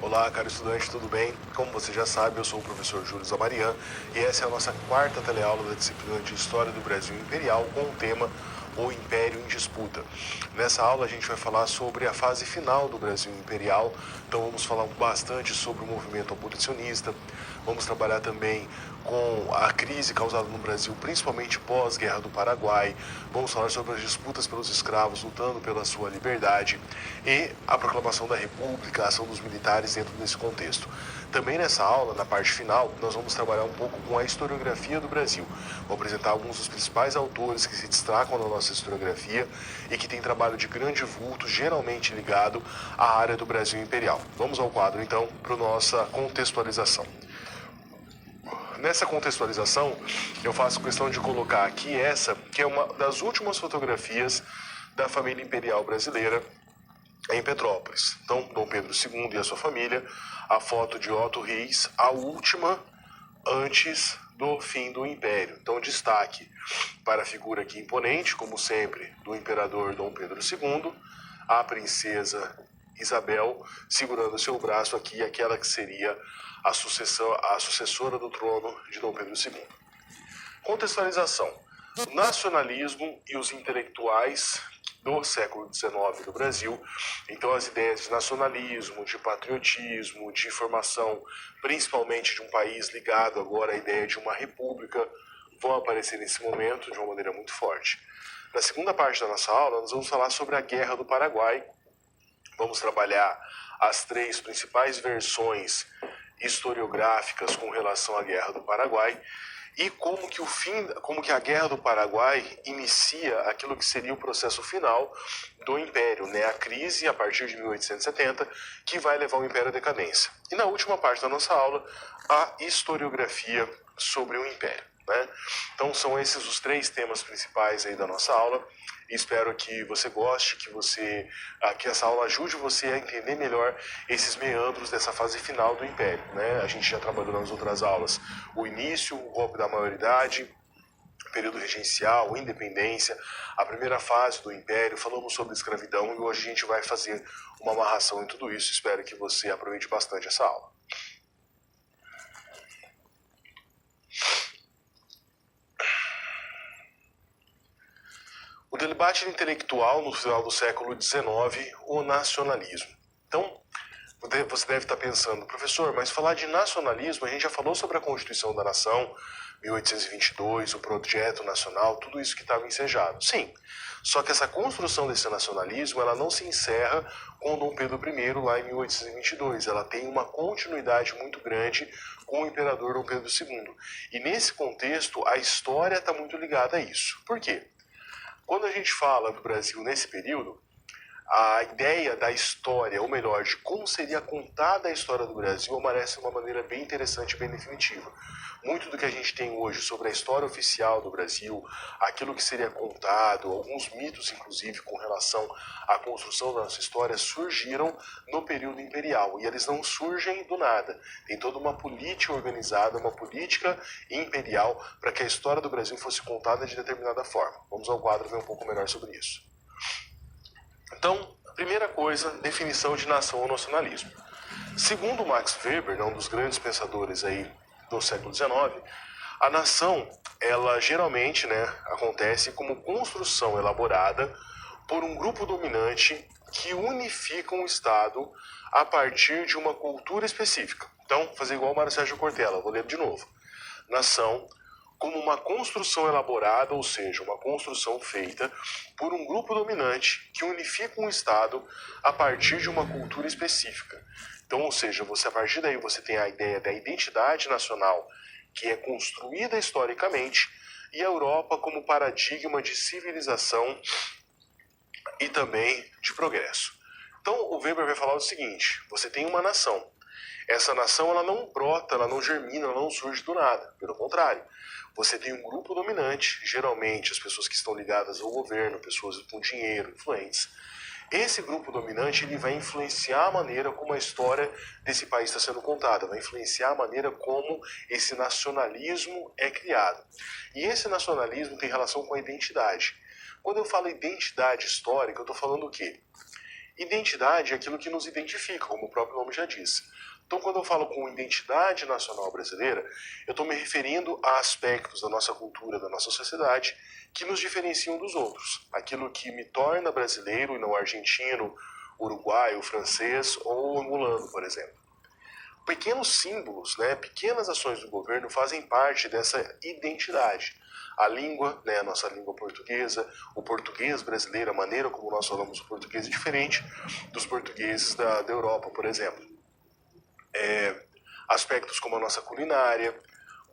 Olá, caro estudante, tudo bem? Como você já sabe, eu sou o professor Júlio Zamarian e essa é a nossa quarta teleaula da disciplina de História do Brasil Imperial com o tema O Império em Disputa. Nessa aula a gente vai falar sobre a fase final do Brasil Imperial, então vamos falar bastante sobre o movimento abolicionista, vamos trabalhar também com a crise causada no Brasil, principalmente pós-Guerra do Paraguai, vamos falar sobre as disputas pelos escravos lutando pela sua liberdade e a proclamação da República, a ação dos militares dentro desse contexto. Também nessa aula, na parte final, nós vamos trabalhar um pouco com a historiografia do Brasil. Vou apresentar alguns dos principais autores que se destacam na nossa historiografia e que têm trabalho de grande vulto, geralmente ligado à área do Brasil Imperial. Vamos ao quadro, então, para a nossa contextualização. Nessa contextualização, eu faço questão de colocar aqui essa, que é uma das últimas fotografias da família imperial brasileira em Petrópolis. Então, Dom Pedro II e a sua família, a foto de Otto Reis, a última antes do fim do Império. Então, destaque para a figura aqui imponente, como sempre, do imperador Dom Pedro II, a princesa Isabel segurando seu braço aqui, aquela que seria a sucessora do trono de Dom Pedro II. Contextualização. O nacionalismo e os intelectuais do século XIX do Brasil, então as ideias de nacionalismo, de patriotismo, de formação principalmente de um país ligado agora à ideia de uma república, vão aparecer nesse momento de uma maneira muito forte. Na segunda parte da nossa aula, nós vamos falar sobre a Guerra do Paraguai, vamos trabalhar as três principais versões historiográficas com relação à Guerra do Paraguai e como que a Guerra do Paraguai inicia aquilo que seria o processo final do Império, né? A crise a partir de 1870 que vai levar o Império à decadência. E na última parte da nossa aula, a historiografia sobre o Império, né? Então são esses os três temas principais aí da nossa aula. Espero que você goste, que essa aula ajude você a entender melhor esses meandros dessa fase final do Império, né? A gente já trabalhou nas outras aulas o início, o golpe da maioridade, período regencial, independência, a primeira fase do Império, falamos sobre escravidão e hoje a gente vai fazer uma amarração em tudo isso. Espero que você aproveite bastante essa aula. O debate intelectual no final do século XIX, o nacionalismo. Então, você deve estar pensando, professor, mas falar de nacionalismo, a gente já falou sobre a Constituição da Nação, 1822, o Projeto Nacional, tudo isso que estava ensejado. Sim, só que essa construção desse nacionalismo, ela não se encerra com Dom Pedro I lá em 1822, ela tem uma continuidade muito grande com o imperador Dom Pedro II. E nesse contexto, a história está muito ligada a isso. Por quê? Quando a gente fala do Brasil nesse período, a ideia da história, ou melhor, de como seria contada a história do Brasil, aparece de uma maneira bem interessante e bem definitiva. Muito do que a gente tem hoje sobre a história oficial do Brasil, aquilo que seria contado, alguns mitos, inclusive, com relação à construção da nossa história, surgiram no período imperial. E eles não surgem do nada. Tem toda uma política organizada, uma política imperial para que a história do Brasil fosse contada de determinada forma. Vamos ao quadro ver um pouco melhor sobre isso. Então, primeira coisa, definição de nação ou nacionalismo. Segundo Max Weber, um dos grandes pensadores aí do século XIX, a nação, ela geralmente, acontece como construção elaborada por um grupo dominante que unifica um Estado a partir de uma cultura específica. Então, fazer igual o Mário Sérgio Cortella, vou ler de novo. Nação como uma construção elaborada, ou seja, uma construção feita por um grupo dominante que unifica um Estado a partir de uma cultura específica. Então, ou seja, a partir daí você tem a ideia da identidade nacional que é construída historicamente e a Europa como paradigma de civilização e também de progresso. Então, o Weber vai falar o seguinte, você tem uma nação. Essa nação ela não brota, ela não germina, ela não surge do nada. Pelo contrário, você tem um grupo dominante, geralmente as pessoas que estão ligadas ao governo, pessoas com dinheiro, influentes. Esse grupo dominante ele vai influenciar a maneira como a história desse país está sendo contada, vai influenciar a maneira como esse nacionalismo é criado. E esse nacionalismo tem relação com a identidade. Quando eu falo identidade histórica, eu estou falando o quê? Identidade é aquilo que nos identifica, como o próprio nome já diz. Então, quando eu falo com identidade nacional brasileira, eu estou me referindo a aspectos da nossa cultura, da nossa sociedade, que nos diferenciam dos outros. Aquilo que me torna brasileiro e não argentino, uruguaio, francês ou angolano, por exemplo. Pequenos símbolos, pequenas ações do governo fazem parte dessa identidade. A língua, a nossa língua portuguesa, o português brasileiro, a maneira como nós falamos o português é diferente dos portugueses da Europa, por exemplo. Aspectos como a nossa culinária,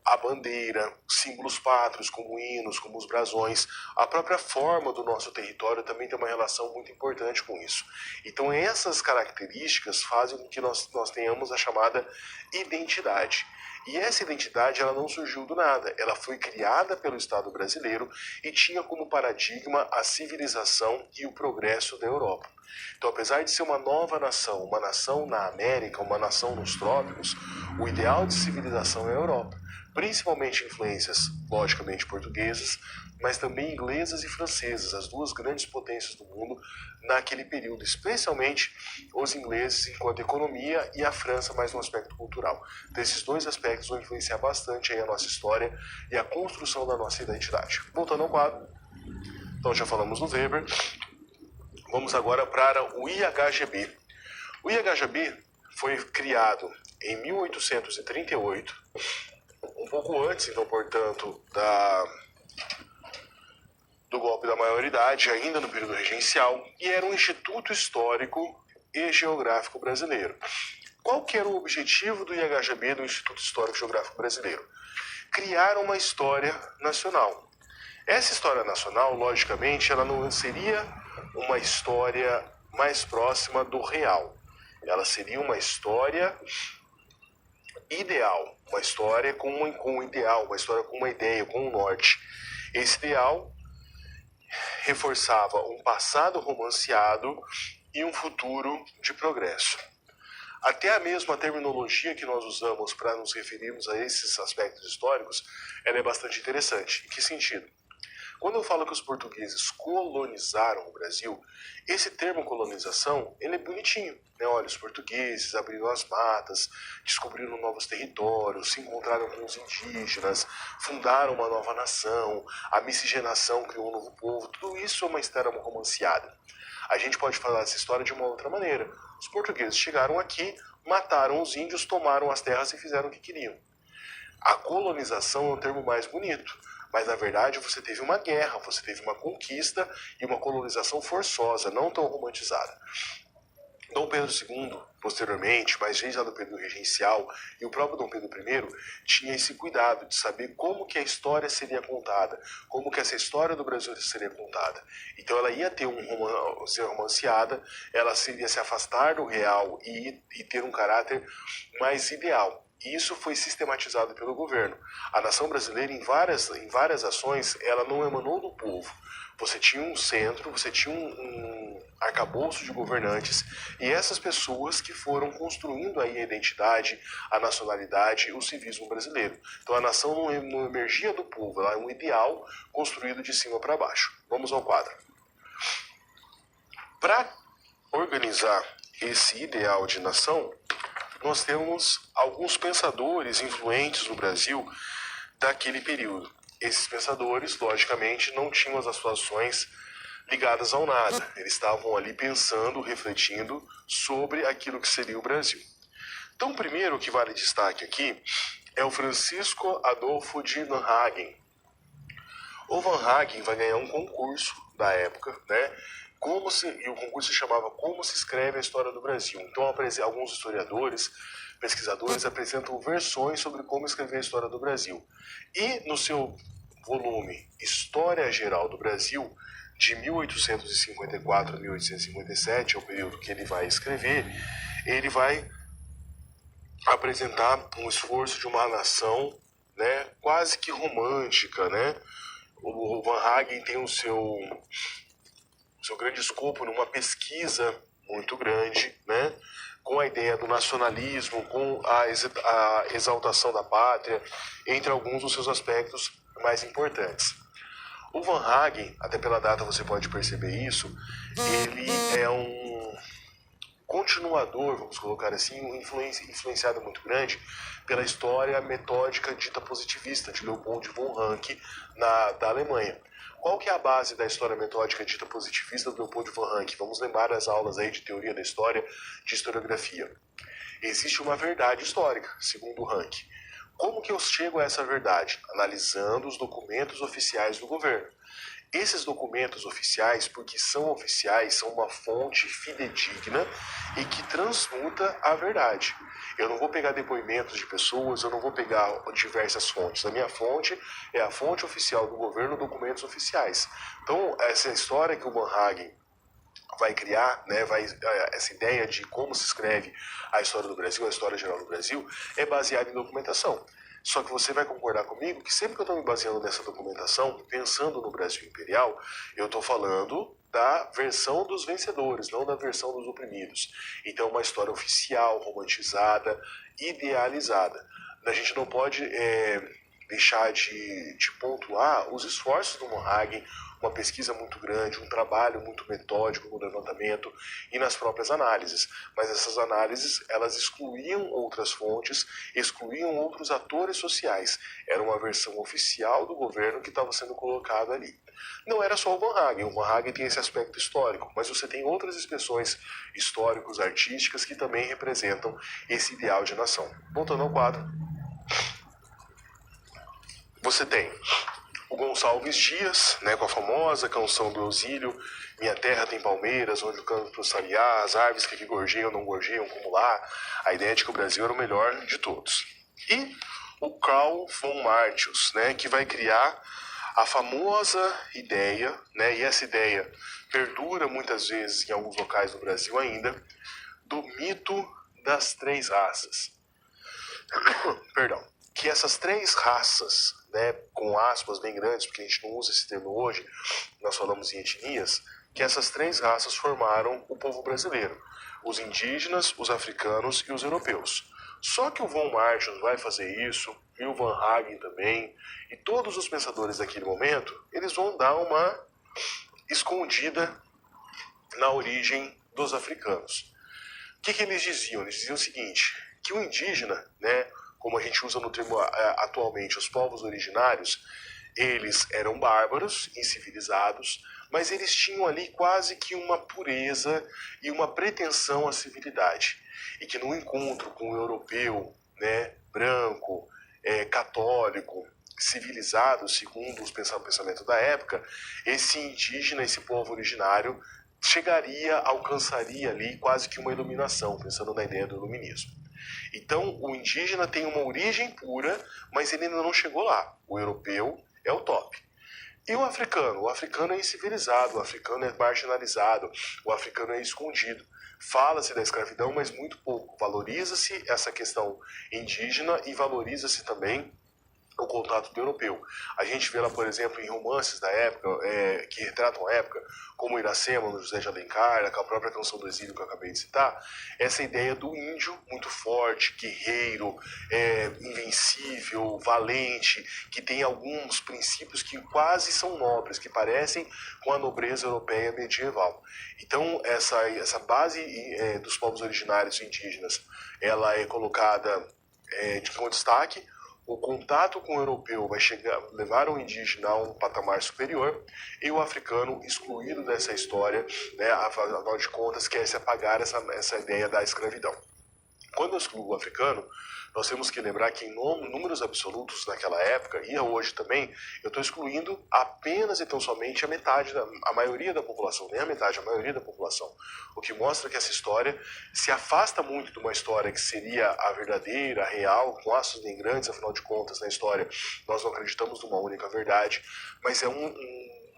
a bandeira, símbolos pátrios como hinos, como os brasões, a própria forma do nosso território também tem uma relação muito importante com isso. Então essas características fazem com que nós tenhamos a chamada identidade. E essa identidade ela não surgiu do nada, ela foi criada pelo Estado brasileiro e tinha como paradigma a civilização e o progresso da Europa. Então, apesar de ser uma nova nação, uma nação na América, uma nação nos trópicos, o ideal de civilização é a Europa. Principalmente influências, logicamente, portuguesas, mas também inglesas e francesas, as duas grandes potências do mundo naquele período, especialmente os ingleses enquanto economia e a França mais no aspecto cultural. Então, esses dois aspectos vão influenciar bastante aí a nossa história e a construção da nossa identidade. Voltando ao quadro, então já falamos do Weber, vamos agora para o IHGB. O IHGB foi criado em 1838, um pouco antes, então, portanto, do golpe da maioridade, ainda no período regencial, e era um Instituto Histórico e Geográfico Brasileiro. Qual que era o objetivo do IHGB, do Instituto Histórico e Geográfico Brasileiro? Criar uma história nacional. Essa história nacional, logicamente, ela não seria uma história mais próxima do real. Ela seria uma história ideal, uma história com um ideal, uma história com uma ideia, com um norte. Esse ideal reforçava um passado romanceado e um futuro de progresso. Até a mesma terminologia que nós usamos para nos referirmos a esses aspectos históricos, ela é bastante interessante. Em que sentido? Quando eu falo que os portugueses colonizaram o Brasil, esse termo colonização, ele é bonitinho. Olha, os portugueses abriram as matas, descobriram novos territórios, se encontraram com os indígenas, fundaram uma nova nação, a miscigenação criou um novo povo. Tudo isso é uma história romanceada. A gente pode falar essa história de uma outra maneira. Os portugueses chegaram aqui, mataram os índios, tomaram as terras e fizeram o que queriam. A colonização é um termo mais bonito. Mas, na verdade, você teve uma guerra, você teve uma conquista e uma colonização forçosa, não tão romantizada. Dom Pedro II, posteriormente, mas já do período regencial, e o próprio Dom Pedro I, tinha esse cuidado de saber como que a história seria contada, como que essa história do Brasil seria contada. Então ela ia ter ser romanceada, ela ia se afastar do real e ter um caráter mais ideal. E isso foi sistematizado pelo governo. A nação brasileira, em várias ações, ela não emanou do povo. Você tinha um centro, você tinha um arcabouço de governantes, e essas pessoas que foram construindo aí a identidade, a nacionalidade, o civismo brasileiro. Então a nação não emergia do povo, ela é um ideal construído de cima para baixo. Vamos ao quadro. Para organizar esse ideal de nação, nós temos alguns pensadores influentes no Brasil daquele período. Esses pensadores, logicamente, não tinham as ações ligadas ao nada. Eles estavam ali pensando, refletindo sobre aquilo que seria o Brasil. Então, o primeiro que vale destaque aqui é o Francisco Adolfo de Van Hagen. O Van Hagen vai ganhar um concurso da época, e o concurso se chamava Como se escreve a história do Brasil. Então, alguns historiadores, pesquisadores apresentam versões sobre como escrever a história do Brasil. E no seu volume História Geral do Brasil, de 1854 a 1857, é o período que ele vai escrever, ele vai apresentar um esforço de uma nação, quase que romântica, O Van Hagen tem o seu grande escopo numa pesquisa muito grande, com a ideia do nacionalismo, com a exaltação da pátria, entre alguns dos seus aspectos mais importantes. O Van Hagen, até pela data você pode perceber isso, ele é um continuador, vamos colocar assim, influenciado muito grande pela história metódica dita positivista de Leopold von Ranke da Alemanha. Qual que é a base da história metódica dita positivista do Leopold von Ranke? Vamos lembrar as aulas aí de teoria da história, de historiografia. Existe uma verdade histórica, segundo Ranke. Como que eu chego a essa verdade? Analisando os documentos oficiais do governo. Esses documentos oficiais, porque são oficiais, são uma fonte fidedigna e que transmuta a verdade. Eu não vou pegar depoimentos de pessoas, eu não vou pegar diversas fontes. A minha fonte é a fonte oficial do governo, documentos oficiais. Então, essa história que o Van Hagen vai criar, né, essa ideia de como se escreve a história do Brasil, a história geral do Brasil, é baseada em documentação. Só que você vai concordar comigo que sempre que eu estou me baseando nessa documentação, pensando no Brasil imperial, eu estou falando da versão dos vencedores, não da versão dos oprimidos. Então, uma história oficial, romantizada, idealizada. A gente não pode deixar de pontuar os esforços do Van Hagen, uma pesquisa muito grande, um trabalho muito metódico no levantamento e nas próprias análises. Mas essas análises, elas excluíam outras fontes, excluíam outros atores sociais. Era uma versão oficial do governo que estava sendo colocada ali. Não era só o Van Hagen tem esse aspecto histórico, mas você tem outras expressões históricos, artísticas, que também representam esse ideal de nação. Voltando ao quadro, você tem o Gonçalves Dias, né, com a famosa canção do Eusílio, Minha Terra Tem Palmeiras, onde o canto sabiá, as árvores que aqui gorjeiam, não gorjeiam como lá, a ideia de que o Brasil era o melhor de todos. E o Karl von Martius, né, que vai criar a famosa ideia, né, e essa ideia perdura muitas vezes em alguns locais do Brasil ainda, do mito das três raças. Perdão. Que essas três raças, né, com aspas bem grandes, porque a gente não usa esse termo hoje, nós falamos em etnias, que essas três raças formaram o povo brasileiro, os indígenas, os africanos e os europeus. Só que o von Martius vai fazer isso, e o Van Hagen também, e todos os pensadores daquele momento, eles vão dar uma escondida na origem dos africanos. O que eles diziam? Eles diziam o seguinte, que o indígena, né, como a gente usa no termo atualmente, os povos originários, eles eram bárbaros, incivilizados, mas eles tinham ali quase que uma pureza e uma pretensão à civilidade. E que no encontro com o europeu, né, branco, católico, civilizado, segundo o pensamento da época, esse indígena, esse povo originário, alcançaria ali quase que uma iluminação, pensando na ideia do iluminismo. Então, o indígena tem uma origem pura, mas ele ainda não chegou lá. O europeu é o top. E o africano? O africano é incivilizado, o africano é marginalizado, o africano é escondido. Fala-se da escravidão, mas muito pouco. Valoriza-se essa questão indígena e valoriza-se também o contato do europeu. A gente vê lá, por exemplo, em romances da época, que retratam a época, como Iracema, no José de Alencar, com a própria canção do exílio que eu acabei de citar, essa ideia do índio muito forte, guerreiro, invencível, valente, que tem alguns princípios que quase são nobres, que parecem com a nobreza europeia medieval. Então, essa base dos povos originários indígenas, ela é colocada com destaque. O contato com o europeu vai levar o indígena a um patamar superior e o africano excluído dessa história, né, afinal de contas, quer se apagar essa ideia da escravidão. Quando eu excluo o africano, nós temos que lembrar que em números absolutos naquela época, e hoje também, eu estou excluindo apenas e tão somente a maioria da população, nem a metade, a maioria da população. O que mostra que essa história se afasta muito de uma história que seria a verdadeira, a real, com laços bem grandes, afinal de contas, na história nós não acreditamos numa única verdade, mas é um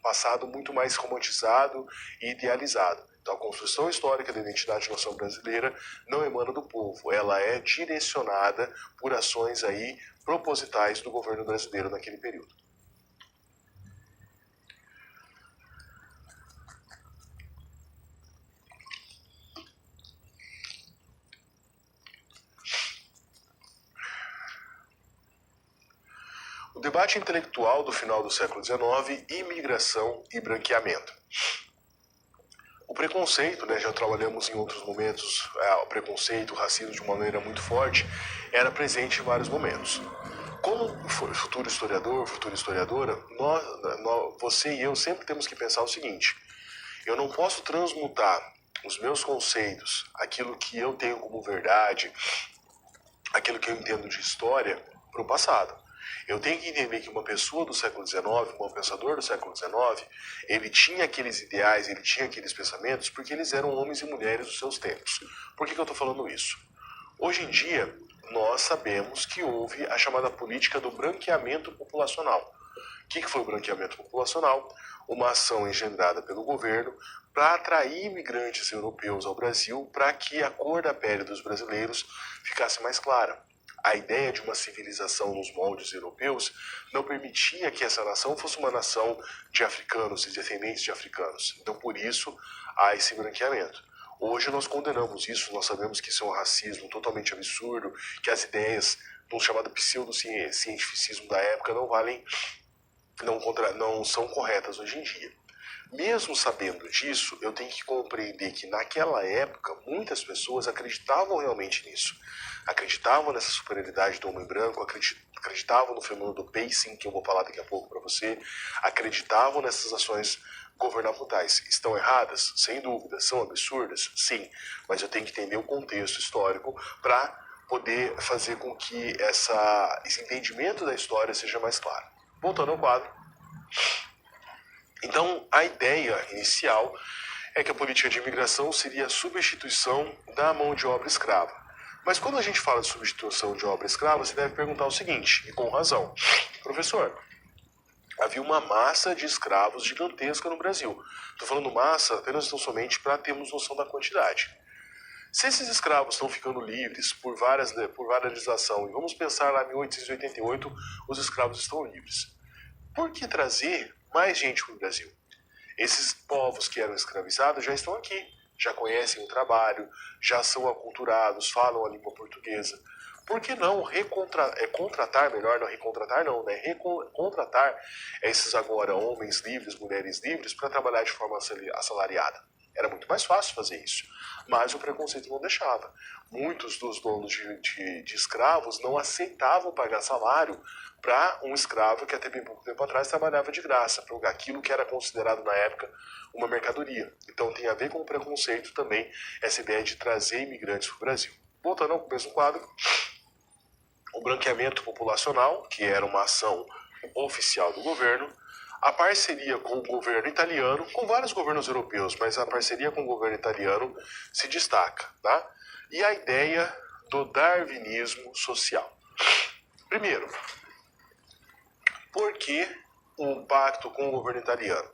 passado muito mais romantizado e idealizado. Então, a construção histórica da identidade da nação brasileira não emana do povo, ela é direcionada por ações aí propositais do governo brasileiro naquele período. O debate intelectual do final do século XIX, imigração e branqueamento. preconceito, né, já trabalhamos em outros momentos, o preconceito, o racismo de uma maneira muito forte, era presente em vários momentos. Como futuro historiador, futura historiadora, você e eu sempre temos que pensar o seguinte: eu não posso transmutar os meus conceitos, aquilo que eu tenho como verdade, aquilo que eu entendo de história, para o passado. Eu tenho que entender que uma pessoa do século XIX, um pensador do século XIX, ele tinha aqueles ideais, ele tinha aqueles pensamentos, porque eles eram homens e mulheres dos seus tempos. Por que eu estou falando isso? Hoje em dia, nós sabemos que houve a chamada política do branqueamento populacional. O que foi o branqueamento populacional? Uma ação engendrada pelo governo para atrair imigrantes europeus ao Brasil para que a cor da pele dos brasileiros ficasse mais clara. A ideia de uma civilização nos moldes europeus não permitia que essa nação fosse uma nação de africanos e descendentes de africanos. Então, por isso, há esse branqueamento. Hoje nós condenamos isso, nós sabemos que isso é um racismo totalmente absurdo, que as ideias do chamado pseudocientificismo da época não são corretas hoje em dia. Mesmo sabendo disso, eu tenho que compreender que naquela época muitas pessoas acreditavam realmente nisso. Acreditavam nessa superioridade do homem branco, acreditavam no fenômeno do pacing, que eu vou falar daqui a pouco para você, acreditavam nessas ações governamentais. Estão erradas? Sem dúvida. São absurdas? Sim. Mas eu tenho que entender o contexto histórico para poder fazer com que esse entendimento da história seja mais claro. Voltando ao quadro. Então, a ideia inicial é que a política de imigração seria a substituição da mão de obra escrava. Mas quando a gente fala de substituição de obra escrava, você deve perguntar o seguinte, e com razão: professor, havia uma massa de escravos gigantesca no Brasil. Estou falando massa apenas e tão somente para termos noção da quantidade. Se esses escravos estão ficando livres por legislação, e vamos pensar lá em 1888, os escravos estão livres, por que trazer mais gente para o Brasil? Esses povos que eram escravizados já estão aqui, já conhecem o trabalho, já são aculturados, falam a língua portuguesa. Por que não contratar, melhor não recontratar não, né? Contratar esses agora homens livres, mulheres livres, para trabalhar de forma assalariada? Era muito mais fácil fazer isso, mas o preconceito não deixava. Muitos dos donos de escravos não aceitavam pagar salário para um escravo que até bem pouco tempo atrás trabalhava de graça, para aquilo que era considerado na época uma mercadoria. Então tem a ver com o preconceito também, essa ideia de trazer imigrantes para o Brasil. Voltando ao mesmo quadro, o branqueamento populacional, que era uma ação oficial do governo, a parceria com o governo italiano, com vários governos europeus, mas a parceria com o governo italiano se destaca, tá? E a ideia do darwinismo social. Primeiro, por que um pacto com o governo italiano?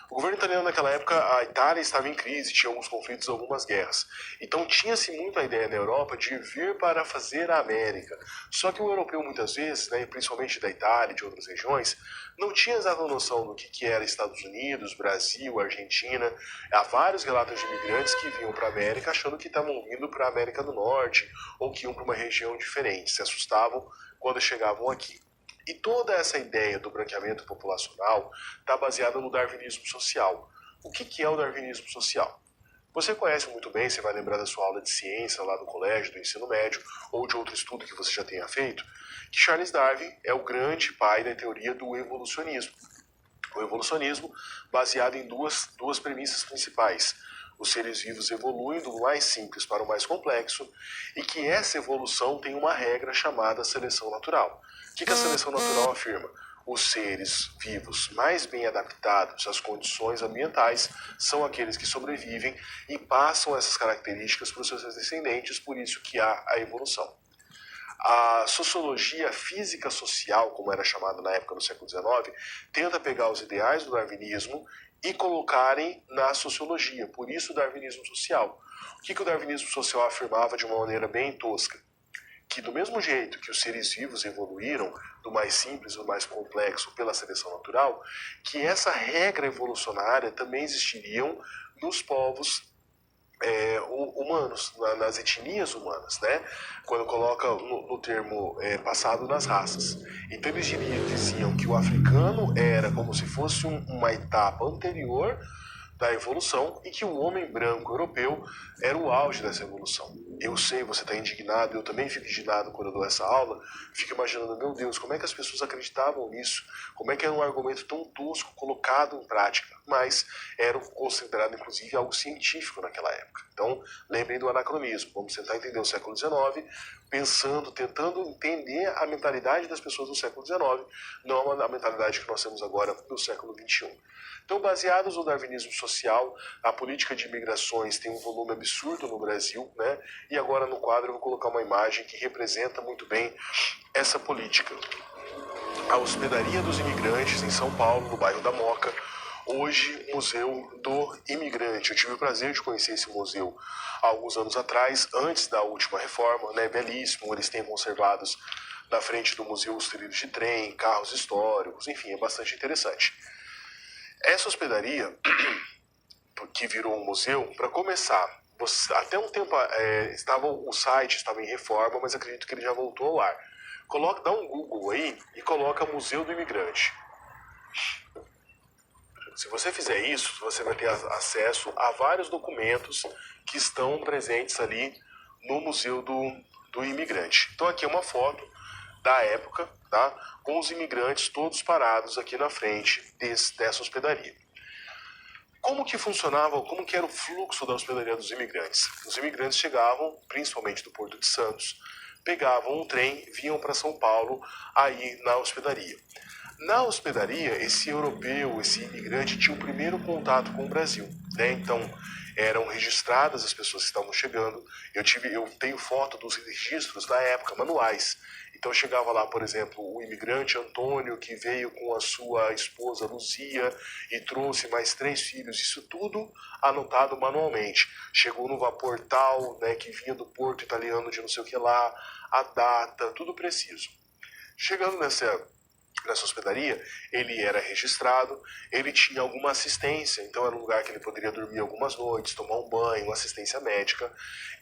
O governo italiano naquela época, a Itália estava em crise, tinha alguns conflitos, algumas guerras. Então tinha-se muito a ideia na Europa de vir para fazer a América. Só que o europeu muitas vezes, né, principalmente da Itália e de outras regiões, não tinha exata noção do que era Estados Unidos, Brasil, Argentina. Há vários relatos de imigrantes que vinham para a América achando que estavam vindo para a América do Norte ou que iam para uma região diferente, se assustavam quando chegavam aqui. E toda essa ideia do branqueamento populacional está baseada no darwinismo social. O que é o darwinismo social? Você conhece muito bem, você vai lembrar da sua aula de ciência lá do colégio, do ensino médio, ou de outro estudo que você já tenha feito, que Charles Darwin é o grande pai da teoria do evolucionismo. O evolucionismo baseado em duas premissas principais. Os seres vivos evoluem do mais simples para o mais complexo e que essa evolução tem uma regra chamada seleção natural. O que a seleção natural afirma? Os seres vivos mais bem adaptados às condições ambientais são aqueles que sobrevivem e passam essas características para os seus descendentes, por isso que há a evolução. A sociologia física social, como era chamada na época do século XIX, tenta pegar os ideais do darwinismo e colocarem na sociologia, por isso o darwinismo social. O que o darwinismo social afirmava de uma maneira bem tosca? Que do mesmo jeito que os seres vivos evoluíram do mais simples ao mais complexo pela seleção natural, que essa regra evolucionária também existiriam nos povos humanos, nas etnias humanas, né? Quando coloca no termo passado nas raças. Então eles diziam que o africano era como se fosse uma etapa anterior da evolução e que o homem branco europeu era o auge dessa evolução. Eu sei, você está indignado, eu também fico indignado quando eu dou essa aula, fico imaginando, meu Deus, como é que as pessoas acreditavam nisso? Como é que era um argumento tão tosco colocado em prática? Mas era considerado, inclusive, algo científico naquela época. Então, lembrem do anacronismo. Vamos tentar entender o século XIX, tentando entender a mentalidade das pessoas do século XIX, não a mentalidade que nós temos agora no século XXI. Então, baseados no darwinismo social, a política de imigrações tem um volume absurdo no Brasil, né? E agora no quadro eu vou colocar uma imagem que representa muito bem essa política. A hospedaria dos imigrantes em São Paulo, no bairro da Moca, hoje Museu do Imigrante. Eu tive o prazer de conhecer esse museu há alguns anos atrás, antes da última reforma, né? Belíssimo, eles têm conservados na frente do museu os trilhos de trem, carros históricos, enfim, é bastante interessante. Essa hospedaria, que virou um museu, para começar, até um tempo o site estava em reforma, mas acredito que ele já voltou ao ar. Dá um Google aí e coloca Museu do Imigrante. Se você fizer isso, você vai ter acesso a vários documentos que estão presentes ali no Museu do Imigrante. Então aqui é uma foto da época, tá? Com os imigrantes todos parados aqui na frente dessa hospedaria. Como que funcionava, como que era o fluxo da hospedaria dos imigrantes? Os imigrantes chegavam, principalmente do Porto de Santos, pegavam um trem, vinham para São Paulo, aí na hospedaria. Na hospedaria, esse europeu, esse imigrante, tinha o primeiro contato com o Brasil, né? Então, eram registradas as pessoas que estavam chegando. Eu tenho foto dos registros da época, manuais. Então chegava lá, por exemplo, o imigrante Antônio, que veio com a sua esposa Luzia e trouxe mais 3 filhos, isso tudo anotado manualmente. Chegou no vapor tal, né, que vinha do porto italiano de não sei o que lá, a data, tudo preciso. Chegando nessa hospedaria, ele era registrado, ele tinha alguma assistência, então era um lugar que ele poderia dormir algumas noites, tomar um banho, assistência médica.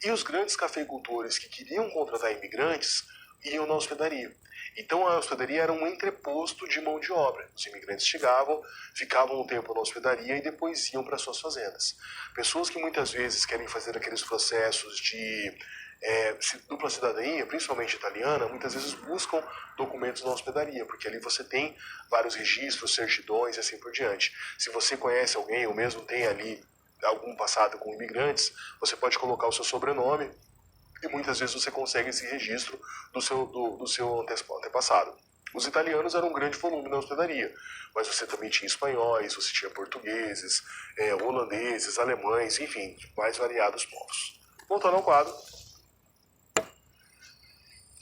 E os grandes cafeicultores que queriam contratar imigrantes iam na hospedaria. Então a hospedaria era um entreposto de mão de obra. Os imigrantes chegavam, ficavam um tempo na hospedaria e depois iam para suas fazendas. Pessoas que muitas vezes querem fazer aqueles processos de dupla cidadania, principalmente italiana, muitas vezes buscam documentos na hospedaria, porque ali você tem vários registros, certidões e assim por diante. Se você conhece alguém ou mesmo tem ali algum passado com imigrantes, você pode colocar o seu sobrenome e muitas vezes você consegue esse registro do seu antepassado. Os italianos eram um grande volume na hospedaria, mas você também tinha espanhóis, você tinha portugueses, holandeses, alemães, enfim, mais variados povos. Voltando ao quadro.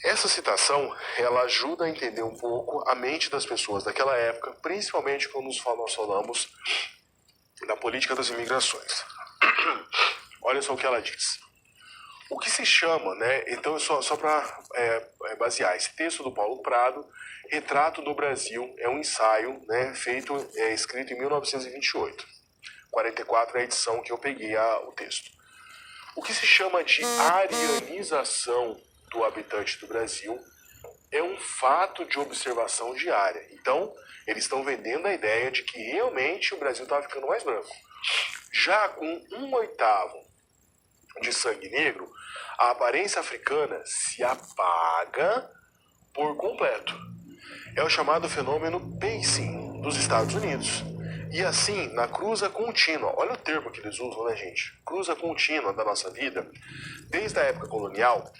Essa citação, ela ajuda a entender um pouco a mente das pessoas daquela época, principalmente quando nós falamos da política das imigrações. Olha só o que ela diz. O que se chama, né? Então, só para basear, esse texto do Paulo Prado, Retrato do Brasil, é um ensaio, né, escrito em 1928. 44 é a edição que eu peguei o texto. O que se chama de arianização do habitante do Brasil é um fato de observação diária. Então, eles estão vendendo a ideia de que realmente o Brasil estava ficando mais branco. Já com 1/8 de sangue negro, a aparência africana se apaga por completo. É o chamado fenômeno pacing dos Estados Unidos. E assim, na cruza contínua, olha o termo que eles usam, né, gente? Cruza contínua da nossa vida, desde a época colonial,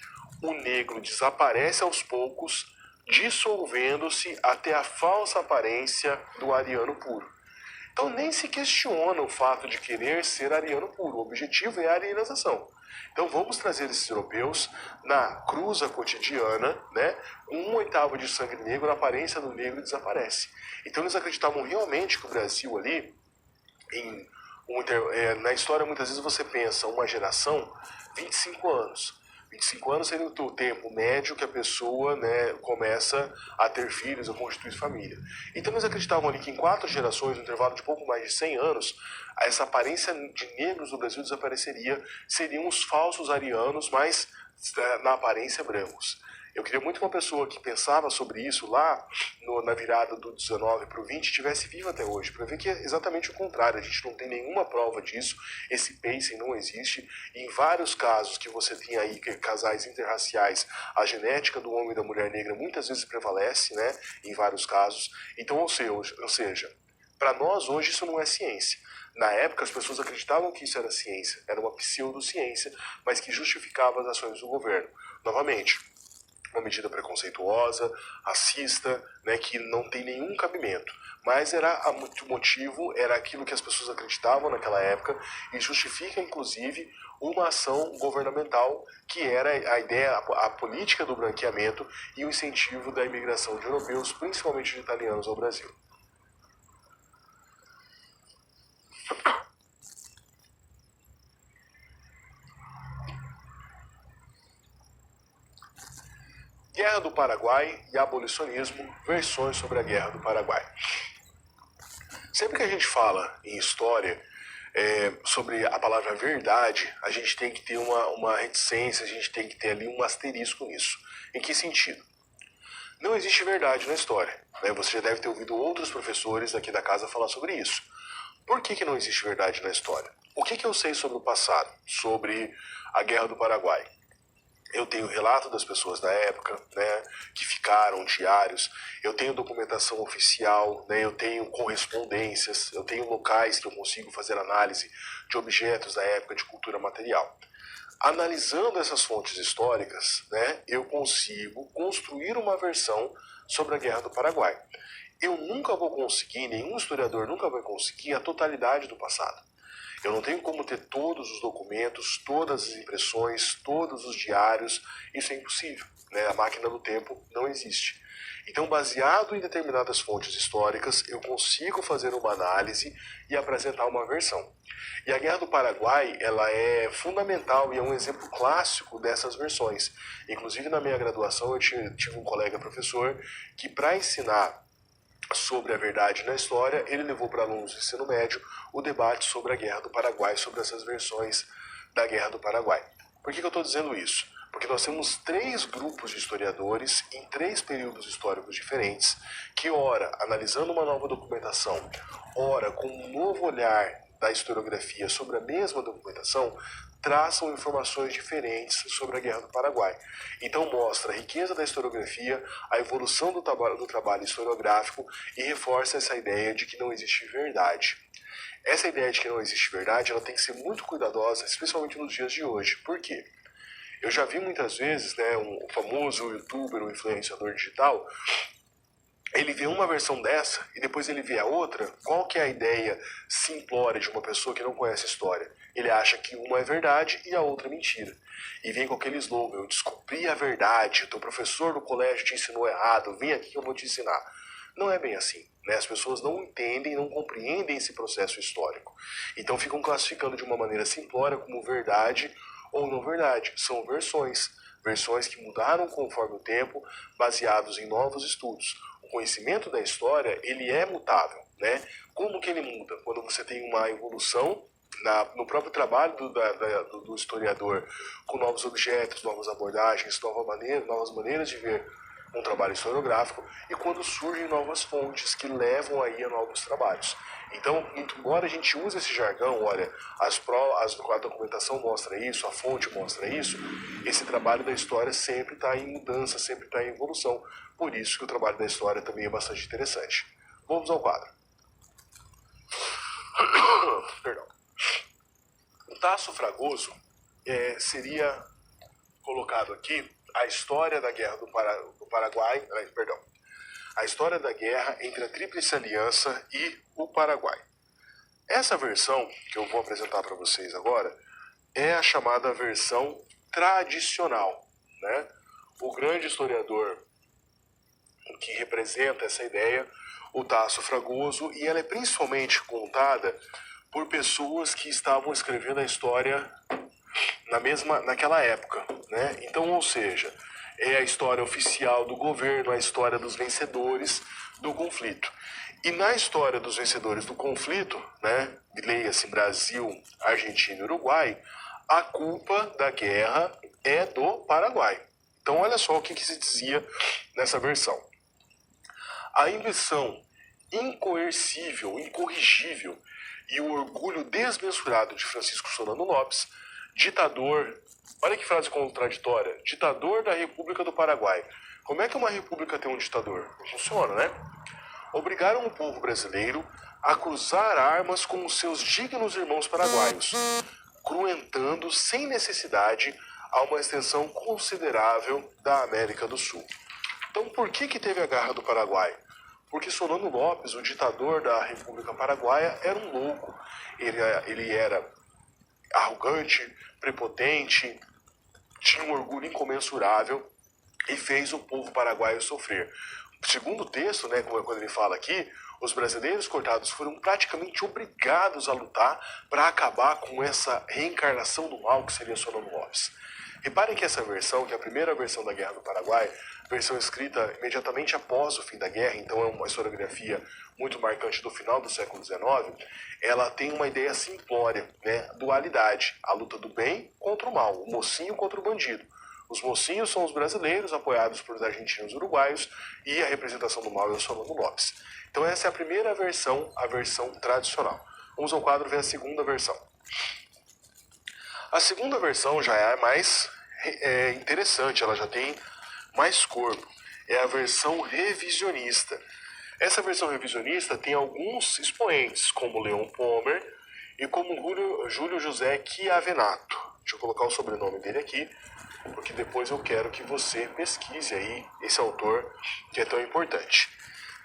o negro desaparece aos poucos, dissolvendo-se até a falsa aparência do ariano puro. Então nem se questiona o fato de querer ser ariano puro, o objetivo é a arianização. Então vamos trazer esses europeus na cruza cotidiana, né? 1/8 de sangue negro, a aparência do negro desaparece. Então eles acreditavam realmente que o Brasil ali, na história muitas vezes você pensa uma geração, 25 anos. 25 anos seria o tempo médio que a pessoa, né, começa a ter filhos ou constituir família. Então eles acreditavam ali que em 4 gerações, no intervalo de pouco mais de 100 anos, essa aparência de negros no Brasil desapareceria, seriam os falsos arianos, mas na aparência brancos. Eu queria muito que uma pessoa que pensava sobre isso lá na virada do 19 para o 20 estivesse viva até hoje, para ver que é exatamente o contrário. A gente não tem nenhuma prova disso, esse pacing não existe. E em vários casos que você tem aí casais interraciais, a genética do homem e da mulher negra muitas vezes prevalece, né? Em vários casos. Então, ou seja, para nós hoje isso não é ciência. Na época as pessoas acreditavam que isso era ciência, era uma pseudociência, mas que justificava as ações do governo. Novamente, uma medida preconceituosa, racista, né, que não tem nenhum cabimento. Mas o motivo era aquilo que as pessoas acreditavam naquela época e justifica, inclusive, uma ação governamental que era a ideia, a política do branqueamento e o incentivo da imigração de europeus, principalmente de italianos, ao Brasil. Guerra do Paraguai e abolicionismo, versões sobre a Guerra do Paraguai. Sempre que a gente fala em história, sobre a palavra verdade, a gente tem que ter uma reticência, a gente tem que ter ali um asterisco nisso. Em que sentido? Não existe verdade na história, né? Você já deve ter ouvido outros professores aqui da casa falar sobre isso. Por que não existe verdade na história? O que eu sei sobre o passado, sobre a Guerra do Paraguai? Eu tenho relato das pessoas da época, né, que ficaram, diários, eu tenho documentação oficial, né, eu tenho correspondências, eu tenho locais que eu consigo fazer análise de objetos da época de cultura material. Analisando essas fontes históricas, né, eu consigo construir uma versão sobre a Guerra do Paraguai. Eu nunca vou conseguir, nenhum historiador nunca vai conseguir a totalidade do passado. Eu não tenho como ter todos os documentos, todas as impressões, todos os diários. Isso é impossível, né? A máquina do tempo não existe. Então, baseado em determinadas fontes históricas, eu consigo fazer uma análise e apresentar uma versão. E a Guerra do Paraguai, ela é fundamental e é um exemplo clássico dessas versões. Inclusive, na minha graduação, eu tive um colega professor que, para ensinar sobre a verdade na história, ele levou para alunos do ensino médio o debate sobre a Guerra do Paraguai, sobre essas versões da Guerra do Paraguai. Por que eu estou dizendo isso? Porque nós temos 3 grupos de historiadores em 3 períodos históricos diferentes, que ora analisando uma nova documentação, ora com um novo olhar da historiografia sobre a mesma documentação, traçam informações diferentes sobre a Guerra do Paraguai. Então mostra a riqueza da historiografia, a evolução do trabalho historiográfico e reforça essa ideia de que não existe verdade. Essa ideia de que não existe verdade, ela tem que ser muito cuidadosa, especialmente nos dias de hoje. Por quê? Eu já vi muitas vezes, né, um famoso youtuber, um influenciador digital, ele vê uma versão dessa e depois ele vê a outra. Qual que é a ideia simplória de uma pessoa que não conhece a história? Ele acha que uma é verdade e a outra é mentira. E vem com aquele slogan: eu descobri a verdade, o teu professor do colégio te ensinou errado, vem aqui que eu vou te ensinar. Não é bem assim, né? As pessoas não entendem, não compreendem esse processo histórico. Então ficam classificando de uma maneira simplória como verdade ou não verdade. São versões que mudaram conforme o tempo, baseados em novos estudos. O conhecimento da história, ele é mutável, né? Como que ele muda? Quando você tem uma evolução no próprio trabalho do historiador, com novos objetos, novas abordagens, novas maneiras de ver um trabalho historiográfico, e quando surgem novas fontes que levam aí a novos trabalhos. Então, embora a gente use esse jargão, olha, a documentação mostra isso, a fonte mostra isso, esse trabalho da história sempre está em mudança, sempre está em evolução. Por isso que o trabalho da história também é bastante interessante. Vamos ao quadro. Perdão. O Tasso Fragoso seria colocado aqui a história da Guerra do Paraguai, perdão, a história da guerra entre a Tríplice Aliança e o Paraguai. Essa versão que eu vou apresentar para vocês agora é a chamada versão tradicional, né? O grande historiador que representa essa ideia, o Tasso Fragoso, e ela é principalmente contada por pessoas que estavam escrevendo a história naquela época, né? Então, ou seja, é a história oficial do governo, a história dos vencedores do conflito. E na história dos vencedores do conflito, né, leia-se Brasil, Argentina e Uruguai, a culpa da guerra é do Paraguai. Então olha só o que se dizia nessa versão. A ambição incoercível, incorrigível e o orgulho desmensurado de Francisco Solano Lopes, ditador, olha que frase contraditória, ditador da República do Paraguai. Como é que uma república tem um ditador? Não funciona, né? Obrigaram o povo brasileiro a cruzar armas com os seus dignos irmãos paraguaios, cruentando sem necessidade a uma extensão considerável da América do Sul. Então por que teve a Guerra do Paraguai? Porque Solano Lopes, o ditador da República Paraguaia, era um louco. Ele era arrogante, prepotente, tinha um orgulho incomensurável e fez o povo paraguaio sofrer. Segundo o texto, né, quando ele fala aqui, os brasileiros cortados foram praticamente obrigados a lutar para acabar com essa reencarnação do mal que seria Solano Lopes. Reparem que essa versão, que é a primeira versão da Guerra do Paraguai, versão escrita imediatamente após o fim da guerra, então é uma historiografia muito marcante do final do século XIX, ela tem uma ideia simplória, né? Dualidade, a luta do bem contra o mal, o mocinho contra o bandido. Os mocinhos são os brasileiros, apoiados por argentinos e uruguaios, e a representação do mal é o Solano Lopes. Então essa é a primeira versão, a versão tradicional. Vamos ao quadro ver a segunda versão. A segunda versão já é mais interessante, ela já tem mais corpo. É a versão revisionista. Essa versão revisionista tem alguns expoentes, como Leon Pommer e como Júlio José Chiavenato. Deixa eu colocar o sobrenome dele aqui, porque depois eu quero que você pesquise aí esse autor que é tão importante.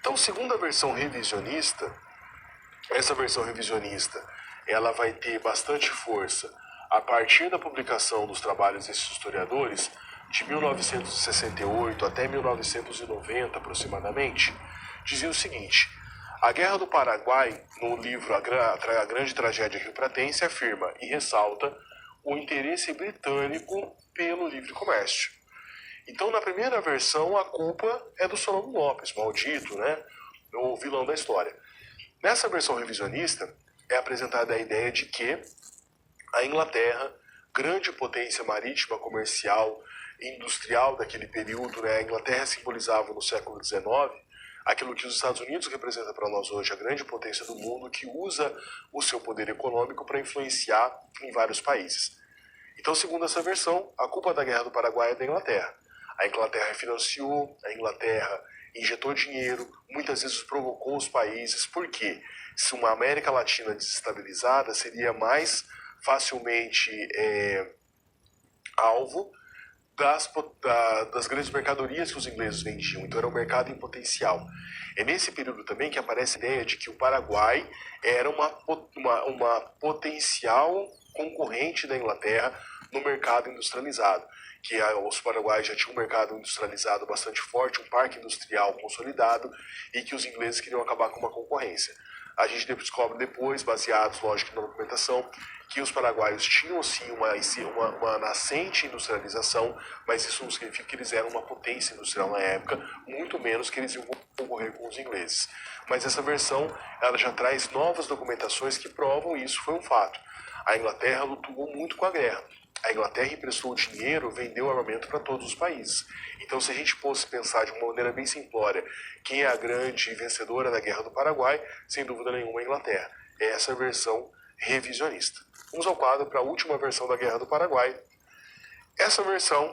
Então, segundo a versão revisionista, essa versão revisionista, ela vai ter bastante força a partir da publicação dos trabalhos desses historiadores, de 1968 até 1990 aproximadamente, dizia o seguinte: a Guerra do Paraguai, no livro A Grande Tragédia Rio-Pratense, afirma e ressalta o interesse britânico pelo livre comércio. Então, na primeira versão, a culpa é do Solano Lopes, maldito, né? O vilão da história. Nessa versão revisionista, é apresentada a ideia de que a Inglaterra, grande potência marítima, comercial e industrial daquele período, né? A Inglaterra simbolizava no século XIX aquilo que os Estados Unidos representa para nós hoje, a grande potência do mundo que usa o seu poder econômico para influenciar em vários países. Então, segundo essa versão, a culpa da Guerra do Paraguai é da Inglaterra. A Inglaterra financiou, a Inglaterra injetou dinheiro, muitas vezes provocou os países, porque se uma América Latina desestabilizada seria mais facilmente alvo das grandes mercadorias que os ingleses vendiam. Então era um mercado em potencial. É nesse período também que aparece a ideia de que o Paraguai era uma potencial concorrente da Inglaterra no mercado industrializado, que os paraguaios já tinham um mercado industrializado bastante forte, um parque industrial consolidado, e que os ingleses queriam acabar com uma concorrência. A gente descobre depois, baseados, lógico, na documentação, que os paraguaios tinham sim uma nascente industrialização, mas isso não significa que eles eram uma potência industrial na época, muito menos que eles iam concorrer com os ingleses. Mas essa versão, ela já traz novas documentações que provam isso, foi um fato. A Inglaterra lutou muito com a guerra. A Inglaterra emprestou dinheiro, vendeu armamento para todos os países. Então, se a gente fosse pensar de uma maneira bem simplória, quem é a grande vencedora da Guerra do Paraguai, sem dúvida nenhuma a Inglaterra. É essa versão revisionista. Vamos ao quadro para a última versão da Guerra do Paraguai. Essa versão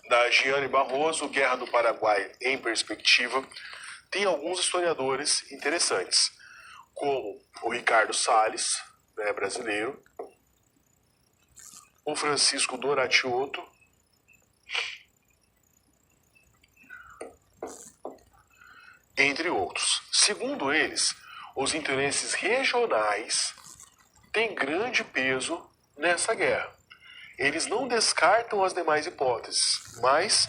da Giane Barroso, Guerra do Paraguai em Perspectiva, tem alguns historiadores interessantes, como o Ricardo Salles, né, brasileiro, o Francisco Doratioto, entre outros. Segundo eles, os interesses regionais têm grande peso nessa guerra. Eles não descartam as demais hipóteses, mas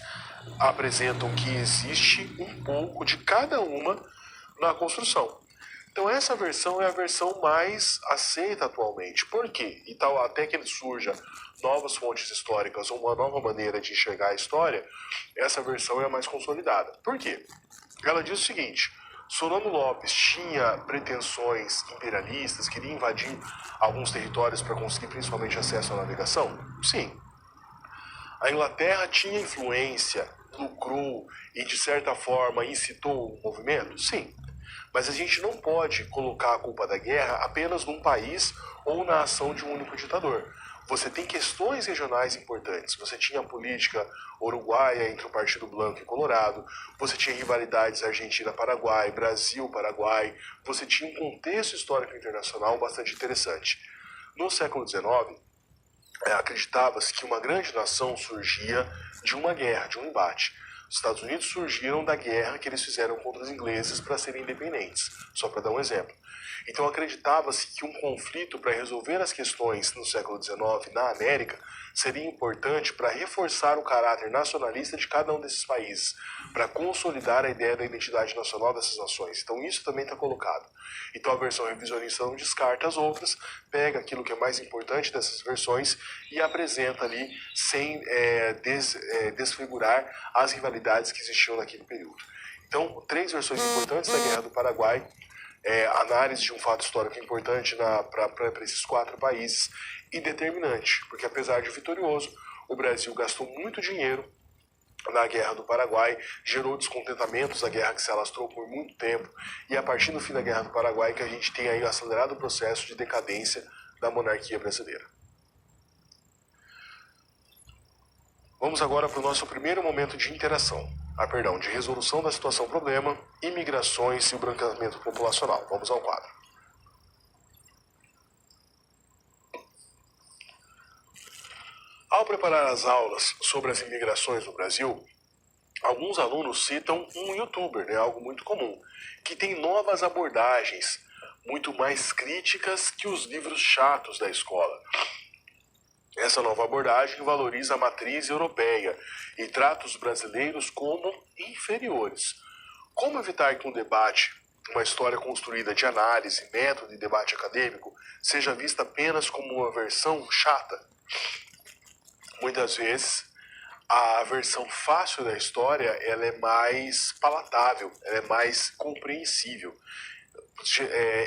apresentam que existe um pouco de cada uma na construção. Então essa versão é a versão mais aceita atualmente. Por quê? E tal, até que surja novas fontes históricas ou uma nova maneira de enxergar a história, essa versão é a mais consolidada. Por quê? Ela diz o seguinte: Solano Lopes tinha pretensões imperialistas, queria invadir alguns territórios para conseguir principalmente acesso à navegação? Sim. A Inglaterra tinha influência, lucrou e, de certa forma, incitou o movimento? Sim. Mas a gente não pode colocar a culpa da guerra apenas num país ou na ação de um único ditador. Você tem questões regionais importantes. Você tinha a política uruguaia entre o Partido Blanco e Colorado, você tinha rivalidades Argentina-Paraguai, Brasil-Paraguai, você tinha um contexto histórico internacional bastante interessante. No século XIX, acreditava-se que uma grande nação surgia de uma guerra, de um embate. Os Estados Unidos surgiram da guerra que eles fizeram contra os ingleses para serem independentes, só para dar um exemplo. Então acreditava-se que um conflito para resolver as questões no século XIX na América seria importante para reforçar o caráter nacionalista de cada um desses países, para consolidar a ideia da identidade nacional dessas nações. Então isso também está colocado. Então a versão revisionista não descarta as outras, pega aquilo que é mais importante dessas versões e apresenta ali sem desfigurar as rivalidades que existiam naquele período. Então, 3 versões importantes da Guerra do Paraguai, análise de um fato histórico importante para esses 4 países e determinante, porque apesar de vitorioso, o Brasil gastou muito dinheiro na Guerra do Paraguai, gerou descontentamentos, a guerra que se alastrou por muito tempo, e a partir do fim da Guerra do Paraguai que a gente tem aí o acelerado processo de decadência da monarquia brasileira. Vamos agora para o nosso primeiro momento de interação, de resolução da situação problema, imigrações e o branqueamento populacional. Vamos ao quadro. Ao preparar as aulas sobre as imigrações no Brasil, alguns alunos citam um youtuber, algo muito comum, que tem novas abordagens, muito mais críticas que os livros chatos da escola. Essa nova abordagem valoriza a matriz europeia e trata os brasileiros como inferiores. Como evitar que um debate, uma história construída de análise, método e debate acadêmico, seja vista apenas como uma versão chata? Muitas vezes, a versão fácil da história ela é mais palatável, ela é mais compreensível.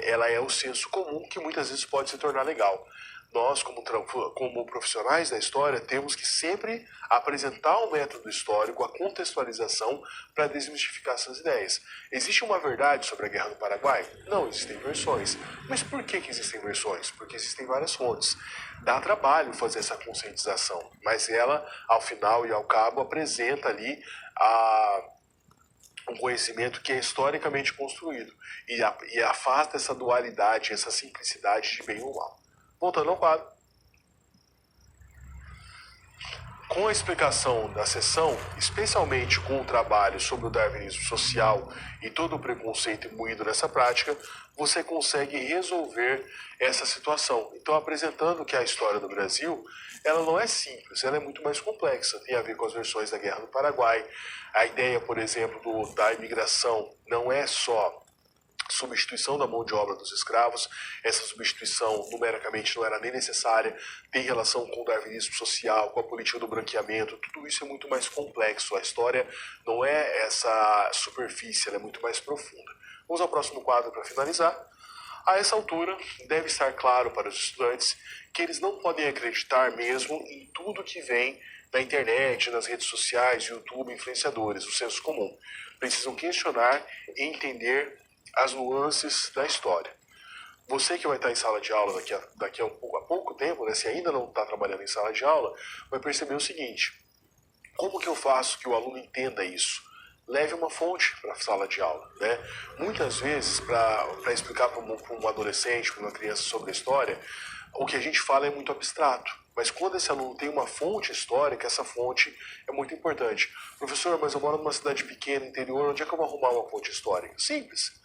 Ela é o senso comum que muitas vezes pode se tornar legal. Nós, como profissionais da história, temos que sempre apresentar o método histórico, a contextualização, para desmistificar essas ideias. Existe uma verdade sobre a Guerra do Paraguai? Não, existem versões. Mas por que existem versões? Porque existem várias fontes. Dá trabalho fazer essa conscientização, mas ela, ao final e ao cabo, apresenta ali um conhecimento que é historicamente construído e afasta essa dualidade, essa simplicidade de bem ou mal. Voltando ao quadro. Com a explicação da sessão, especialmente com o trabalho sobre o darwinismo social e todo o preconceito imbuído nessa prática, você consegue resolver essa situação. Então, apresentando que a história do Brasil, ela não é simples, ela é muito mais complexa. Tem a ver com as versões da Guerra do Paraguai. A ideia, por exemplo, da imigração não é só substituição da mão de obra dos escravos, essa substituição numericamente não era nem necessária, tem relação com o darwinismo social, com a política do branqueamento, tudo isso é muito mais complexo, a história não é essa superfície, ela é muito mais profunda. Vamos ao próximo quadro para finalizar. A essa altura, deve estar claro para os estudantes que eles não podem acreditar mesmo em tudo que vem na internet, nas redes sociais, YouTube, influenciadores, o senso comum. Precisam questionar e entender as nuances da história. Você que vai estar em sala de aula daqui a pouco tempo, se ainda não está trabalhando em sala de aula, vai perceber o seguinte: como que eu faço que o aluno entenda isso? Leve uma fonte para a sala de aula. Muitas vezes, para explicar para um adolescente, para uma criança sobre a história, o que a gente fala é muito abstrato. Mas quando esse aluno tem uma fonte histórica, essa fonte é muito importante. Professor, mas eu moro numa cidade pequena, interior, onde é que eu vou arrumar uma fonte histórica? Simples.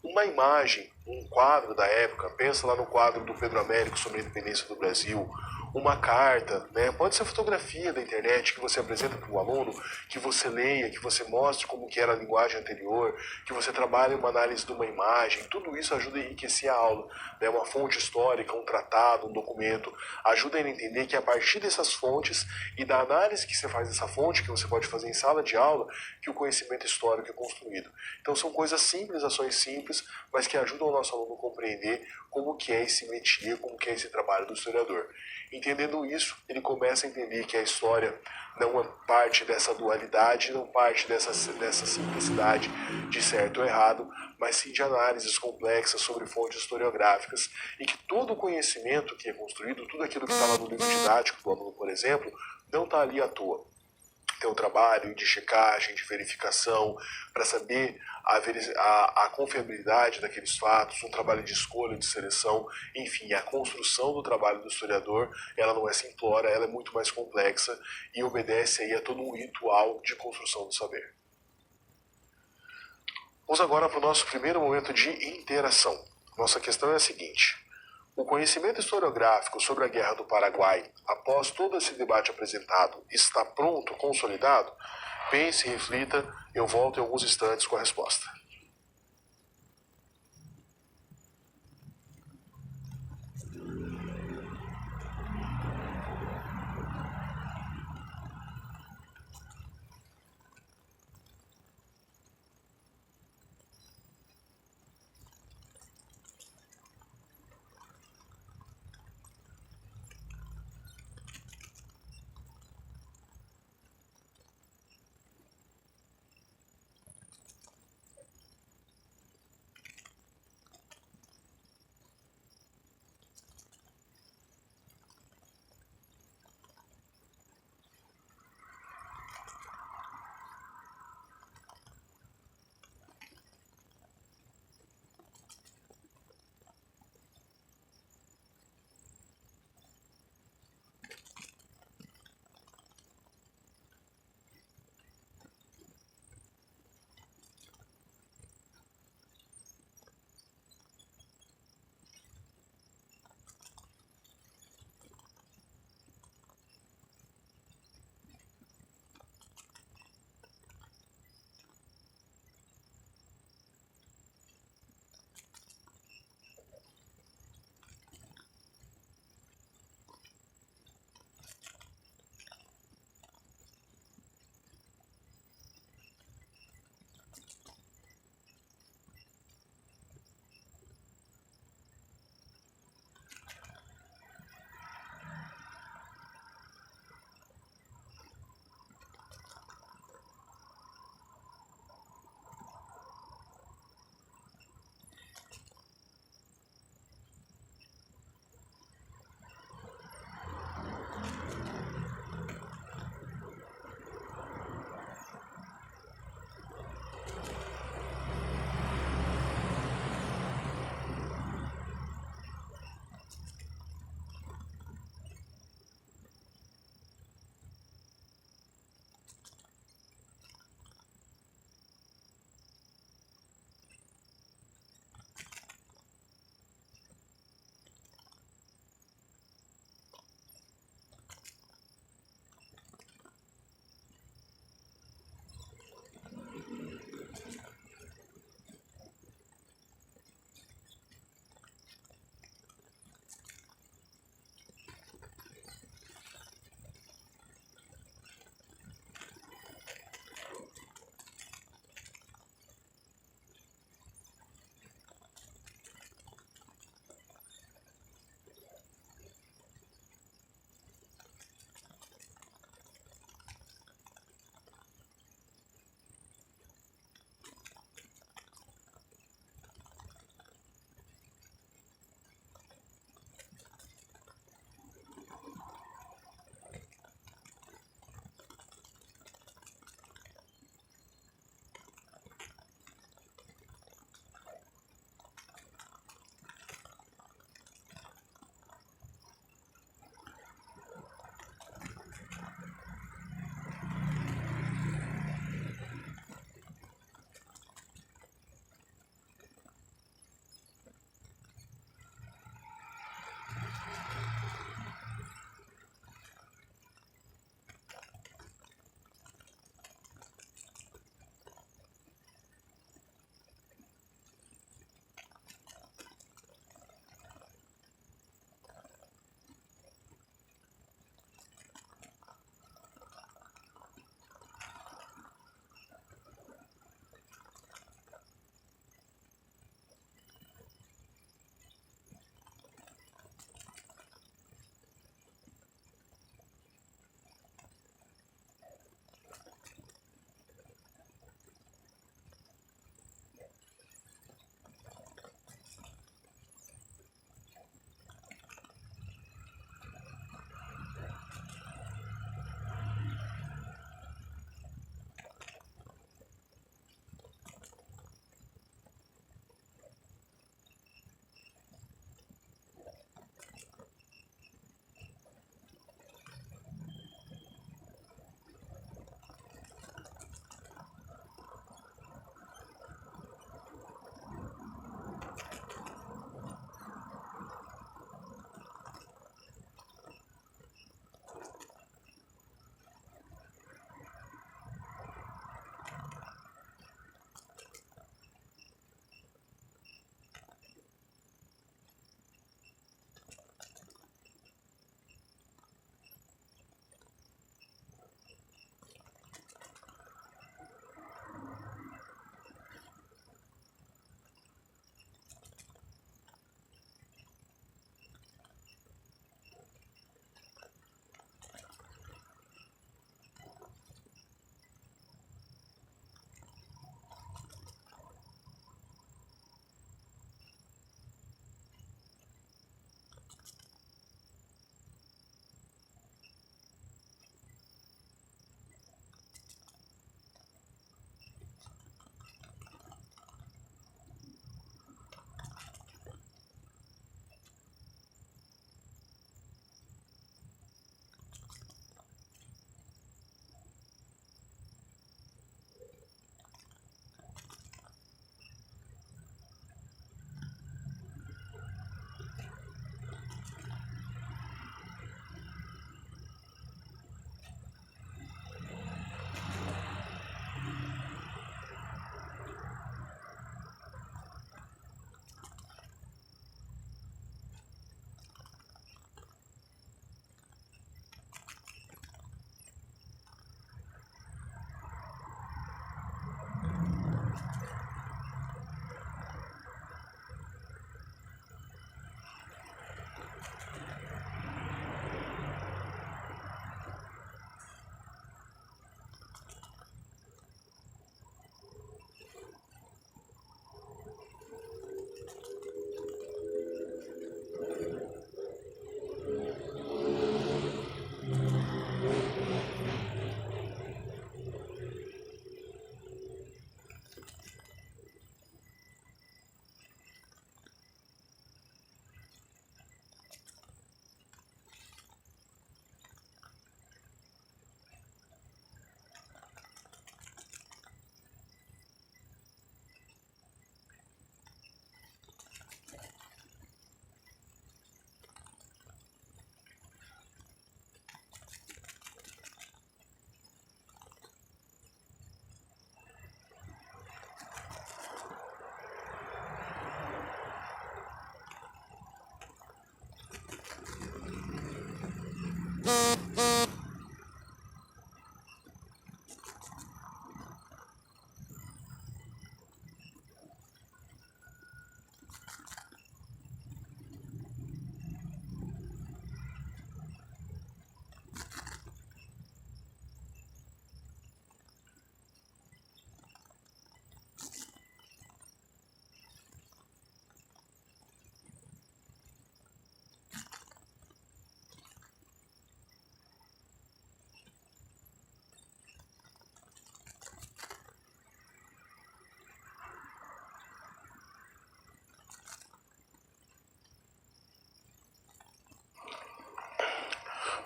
Uma imagem, um quadro da época, pensa lá no quadro do Pedro Américo sobre a independência do Brasil, uma carta, pode ser fotografia da internet que você apresenta para o aluno, que você leia, que você mostre como que era a linguagem anterior, que você trabalhe uma análise de uma imagem, tudo isso ajuda a enriquecer a aula. Uma fonte histórica, um tratado, um documento, ajuda a ele entender que a partir dessas fontes e da análise que você faz dessa fonte, que você pode fazer em sala de aula, que o conhecimento histórico é construído. Então são coisas simples, ações simples, mas que ajudam o nosso aluno a compreender como que é esse métier, como que é esse trabalho do historiador. Entendendo isso, ele começa a entender que a história não é parte dessa dualidade, não parte dessa simplicidade de certo ou errado, mas sim de análises complexas sobre fontes historiográficas, e que todo o conhecimento que é construído, tudo aquilo que está lá no livro didático do aluno, por exemplo, não está ali à toa. Tem um trabalho de checagem, de verificação, para saber a confiabilidade daqueles fatos, um trabalho de escolha, de seleção, enfim, a construção do trabalho do historiador, ela não é simplória, ela é muito mais complexa e obedece aí a todo um ritual de construção do saber. Vamos agora para o nosso primeiro momento de interação. Nossa questão é a seguinte: o conhecimento historiográfico sobre a Guerra do Paraguai, após todo esse debate apresentado, está pronto, consolidado? Pense, reflita, eu volto em alguns instantes com a resposta.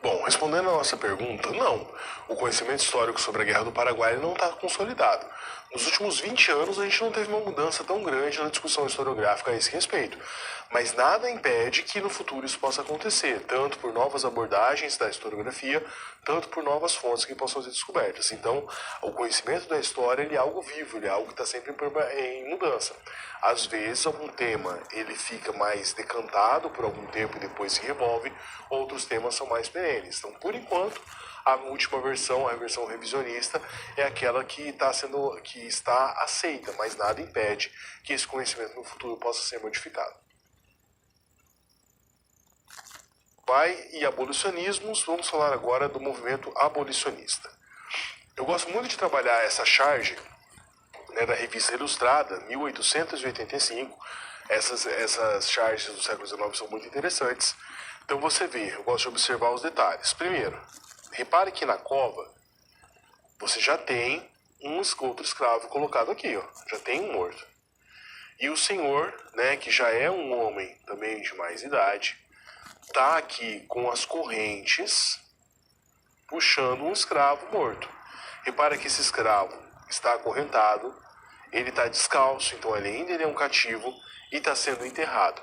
Bom, respondendo a nossa pergunta, não. O conhecimento histórico sobre a Guerra do Paraguai não está consolidado. Nos últimos 20 anos, a gente não teve uma mudança tão grande na discussão historiográfica a esse respeito. Mas nada impede que no futuro isso possa acontecer, tanto por novas abordagens da historiografia, tanto por novas fontes que possam ser descobertas. Então, o conhecimento da história ele é algo vivo, ele é algo que está sempre em mudança. Às vezes, algum tema ele fica mais decantado por algum tempo e depois se revolve, outros temas são mais perenes. Então, por enquanto, a última versão, a versão revisionista, é aquela que está aceita, mas nada impede que esse conhecimento no futuro possa ser modificado. Pai e abolicionismos, vamos falar agora do movimento abolicionista. Eu gosto muito de trabalhar essa charge, né, da Revista Ilustrada, 1885. Essas charges do século XIX são muito interessantes. Então você vê, eu gosto de observar os detalhes. Primeiro, repare que na cova você já tem um outro escravo colocado aqui, ó, já tem um morto. E o senhor, né, que já é um homem também de mais idade, está aqui com as correntes puxando um escravo morto. Repara que esse escravo está acorrentado, ele está descalço, então ele é um cativo e está sendo enterrado.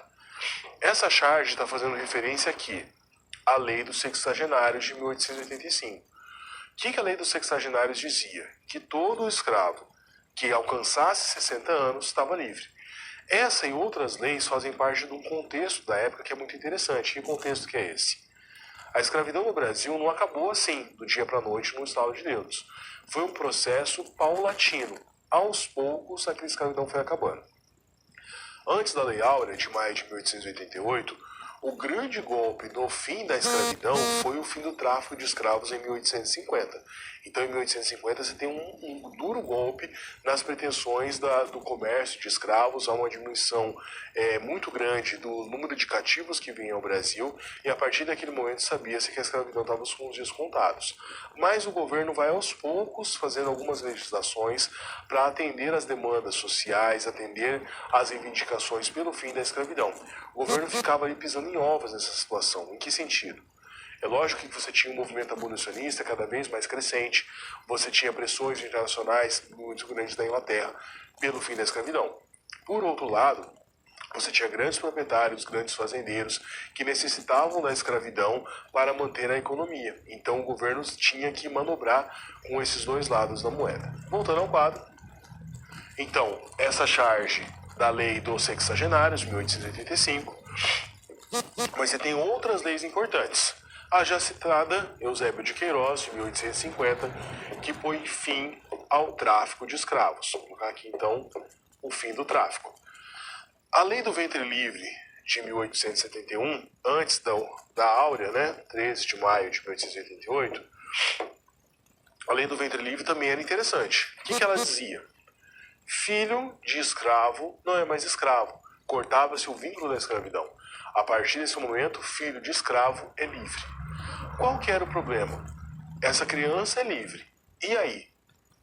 Essa charge está fazendo referência aqui à Lei dos Sexagenários de 1885. O que a Lei dos Sexagenários dizia? Que todo escravo que alcançasse 60 anos estava livre. Essa e outras leis fazem parte de um contexto da época que é muito interessante. Que contexto que é esse? A escravidão no Brasil não acabou assim, do dia para a noite, num estalo de dedos. Foi um processo paulatino. Aos poucos, aquela escravidão foi acabando. Antes da Lei Áurea, de maio de 1888, o grande golpe do fim da escravidão foi o fim do tráfico de escravos em 1850. Então, em 1850, você tem um duro golpe nas pretensões do comércio de escravos, há uma diminuição muito grande do número de cativos que vinham ao Brasil, e a partir daquele momento sabia-se que a escravidão estava com os dias contados. Mas o governo vai aos poucos fazendo algumas legislações para atender às demandas sociais, atender às reivindicações pelo fim da escravidão. O governo ficava ali pisando em ovos nessa situação. Em que sentido? É lógico que você tinha um movimento abolicionista cada vez mais crescente, você tinha pressões internacionais muito grandes da Inglaterra pelo fim da escravidão. Por outro lado, você tinha grandes proprietários, grandes fazendeiros que necessitavam da escravidão para manter a economia. Então o governo tinha que manobrar com esses dois lados da moeda. Voltando ao quadro. Então, essa charge da Lei dos Sexagenários, 1885, mas você tem outras leis importantes. A já citada Eusébio de Queiroz, de 1850, que põe fim ao tráfico de escravos. Vou colocar aqui, então, o fim do tráfico. A Lei do Ventre Livre, de 1871, antes da Áurea, né, 13 de maio de 1888, a Lei do Ventre Livre também era interessante. O que ela dizia? Filho de escravo não é mais escravo. Cortava-se o vínculo da escravidão. A partir desse momento, filho de escravo é livre. Qual que era o problema? Essa criança é livre. E aí?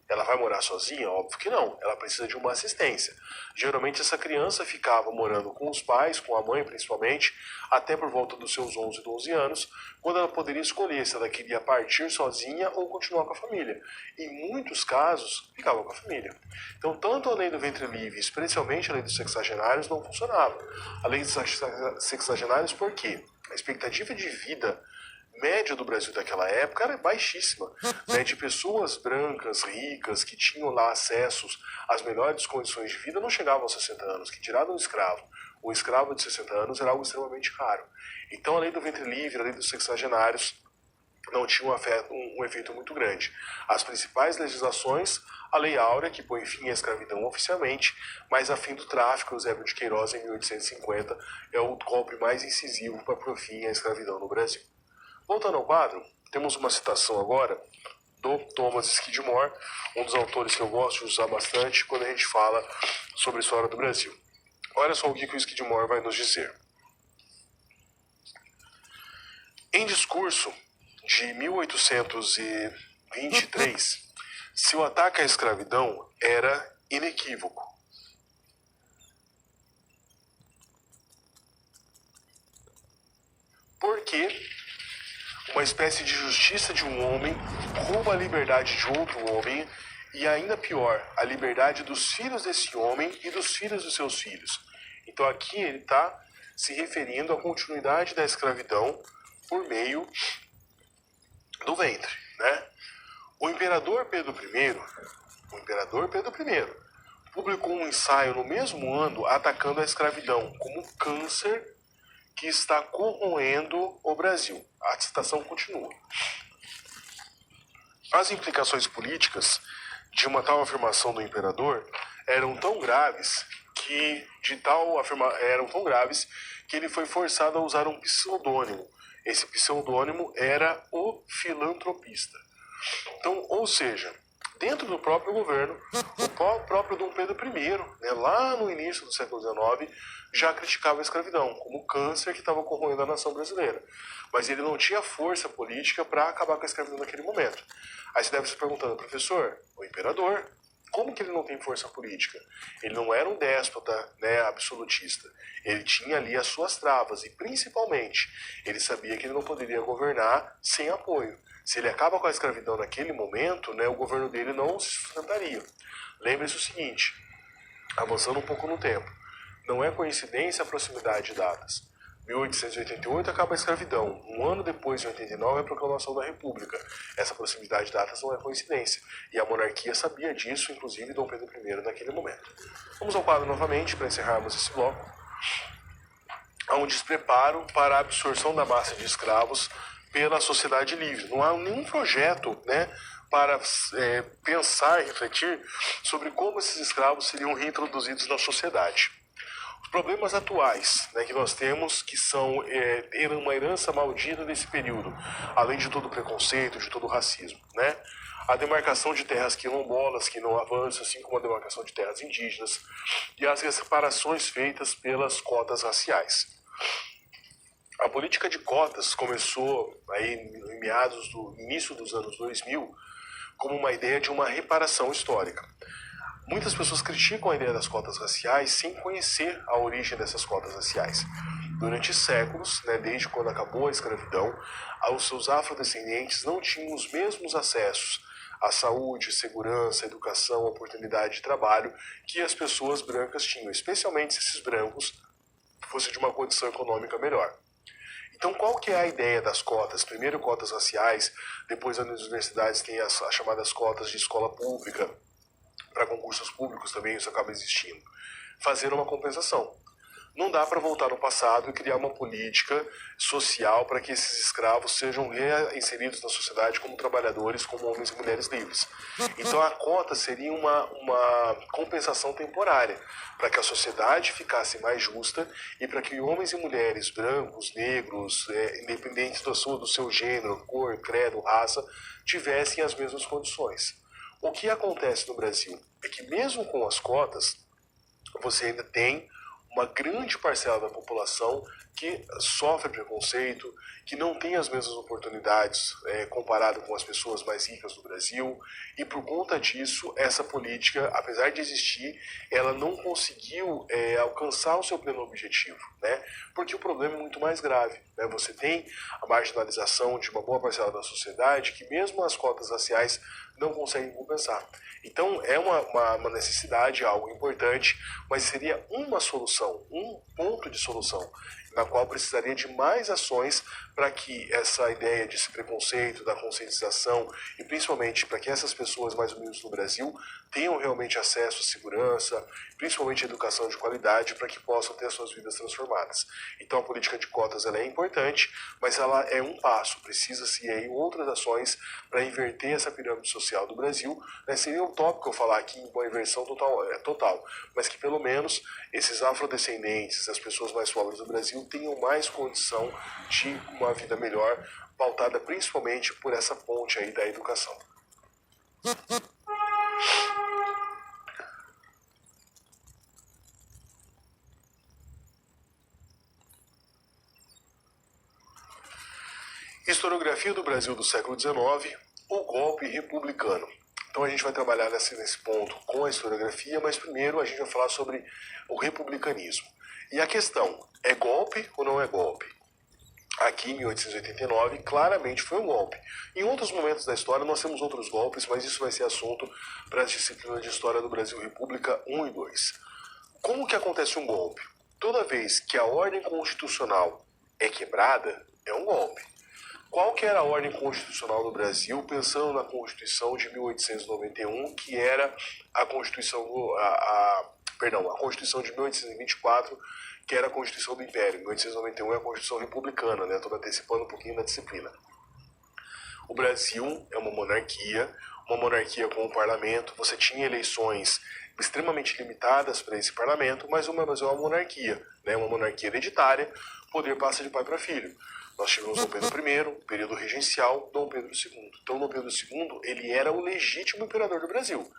Ela vai morar sozinha? Óbvio que não. Ela precisa de uma assistência. Geralmente essa criança ficava morando com os pais, com a mãe principalmente, até por volta dos seus 11, 12 anos, quando ela poderia escolher se ela queria partir sozinha ou continuar com a família. Em muitos casos, ficava com a família. Então, tanto a lei do ventre livre, especialmente a lei dos sexagenários, não funcionava. A lei dos sexagenários, por quê? A expectativa de vida média do Brasil daquela época era baixíssima, né, de pessoas brancas, ricas, que tinham lá acessos às melhores condições de vida, não chegavam aos 60 anos, que tirado um escravo, o escravo de 60 anos era algo extremamente raro. Então a lei do ventre livre, a lei dos sexagenários, não tinha um efeito muito grande. As principais legislações, a Lei Áurea, que põe fim à escravidão oficialmente, mas a fim do tráfico, Eusébio de Queiroz, em 1850, é o golpe mais incisivo para pôr fim à escravidão no Brasil. Voltando ao quadro, temos uma citação agora do Thomas Skidmore, um dos autores que eu gosto de usar bastante quando a gente fala sobre a história do Brasil. Olha só o que o Skidmore vai nos dizer. Em discurso de 1823, seu ataque à escravidão era inequívoco. Porque uma espécie de justiça de um homem rouba a liberdade de outro homem e, ainda pior, a liberdade dos filhos desse homem e dos filhos dos seus filhos. Então aqui ele está se referindo à continuidade da escravidão por meio do ventre, né? O imperador Pedro I publicou um ensaio no mesmo ano atacando a escravidão como um câncer que está corroendo o Brasil. A citação continua. As implicações políticas de uma tal afirmação do imperador eram tão graves que ele foi forçado a usar um pseudônimo. Esse pseudônimo era o filantropista. Então, ou seja, dentro do próprio governo, o próprio Dom Pedro I, né, lá no início do século XIX, já criticava a escravidão como câncer que estava corroendo a nação brasileira. Mas ele não tinha força política para acabar com a escravidão naquele momento. Aí você deve se perguntando, professor, o imperador, como que ele não tem força política? Ele não era um déspota, né, absolutista. Ele tinha ali as suas travas e, principalmente, ele sabia que ele não poderia governar sem apoio. Se ele acaba com a escravidão naquele momento, né, o governo dele não se sustentaria. Lembre-se o seguinte, avançando um pouco no tempo, não é coincidência a proximidade de datas. 1888 acaba a escravidão. Um ano depois, em 89, é a proclamação da República. Essa proximidade de datas não é coincidência. E a monarquia sabia disso, inclusive Dom Pedro I, naquele momento. Vamos ao quadro novamente, para encerrarmos esse bloco. Há um despreparo para a absorção da massa de escravos pela sociedade livre. Não há nenhum projeto, né, para pensar e refletir sobre como esses escravos seriam reintroduzidos na sociedade. Os problemas atuais, né, que nós temos, que são uma herança maldita desse período, além de todo o preconceito, de todo o racismo, né? A demarcação de terras quilombolas que não avança, assim como a demarcação de terras indígenas, e as separações feitas pelas cotas raciais. A política de cotas começou aí em meados do início dos anos 2000 como uma ideia de uma reparação histórica. Muitas pessoas criticam a ideia das cotas raciais sem conhecer a origem dessas cotas raciais. Durante séculos, né, desde quando acabou a escravidão, os seus afrodescendentes não tinham os mesmos acessos à saúde, segurança, educação, oportunidade de trabalho que as pessoas brancas tinham, especialmente se esses brancos fossem de uma condição econômica melhor. Então, qual que é a ideia das cotas? Primeiro, cotas raciais, depois nas universidades tem as chamadas cotas de escola pública, para concursos públicos também isso acaba existindo. Fazer uma compensação. Não dá para voltar no passado e criar uma política social para que esses escravos sejam reinseridos na sociedade como trabalhadores, como homens e mulheres livres. Então a cota seria uma compensação temporária, para que a sociedade ficasse mais justa e para que homens e mulheres brancos, negros, independentes do seu gênero, cor, credo, raça, tivessem as mesmas condições. O que acontece no Brasil é que mesmo com as cotas, você ainda tem uma grande parcela da população que sofre preconceito, que não tem as mesmas oportunidades comparado com as pessoas mais ricas do Brasil, e por conta disso, essa política, apesar de existir, ela não conseguiu alcançar o seu pleno objetivo, né? Porque o problema é muito mais grave, né? Você tem a marginalização de uma boa parcela da sociedade que mesmo as cotas raciais não conseguem compensar. Então é uma necessidade, algo importante, mas seria uma solução, um ponto de solução, na qual precisaria de mais ações para que essa ideia desse preconceito, da conscientização e principalmente para que essas pessoas mais humildes no Brasil tenham realmente acesso à segurança, principalmente à educação de qualidade, para que possam ter suas vidas transformadas. Então a política de cotas ela é importante, mas ela é um passo, precisa-se aí outras ações para inverter essa pirâmide social do Brasil, né? Seria utópico eu falar aqui em uma inversão total, mas que pelo menos esses afrodescendentes, as pessoas mais pobres do Brasil, tenham mais condição de uma vida melhor, pautada principalmente por essa ponte aí da educação. Historiografia do Brasil do século XIX, o golpe republicano. Então a gente vai trabalhar nesse ponto com a historiografia, mas primeiro a gente vai falar sobre o republicanismo. E a questão, é golpe ou não é golpe? aqui em 1889, claramente foi um golpe. Em outros momentos da história nós temos outros golpes, mas isso vai ser assunto para as disciplinas de História do Brasil República 1 e 2. Como que acontece um golpe? Toda vez que a ordem constitucional é quebrada, é um golpe. Qual que era a ordem constitucional do Brasil, pensando na Constituição de 1891, que era a Constituição, a Constituição de 1824, que era a Constituição do Império. 1891 é a Constituição Republicana, né? Estou antecipando um pouquinho da disciplina. O Brasil é uma monarquia com um parlamento. Você tinha eleições extremamente limitadas para esse parlamento, mas o Brasil é uma monarquia, né? Uma monarquia hereditária, o poder passa de pai para filho. Nós tivemos Dom Pedro I, período regencial, Dom Pedro II. Então, Dom Pedro II, ele era o legítimo imperador do Brasil.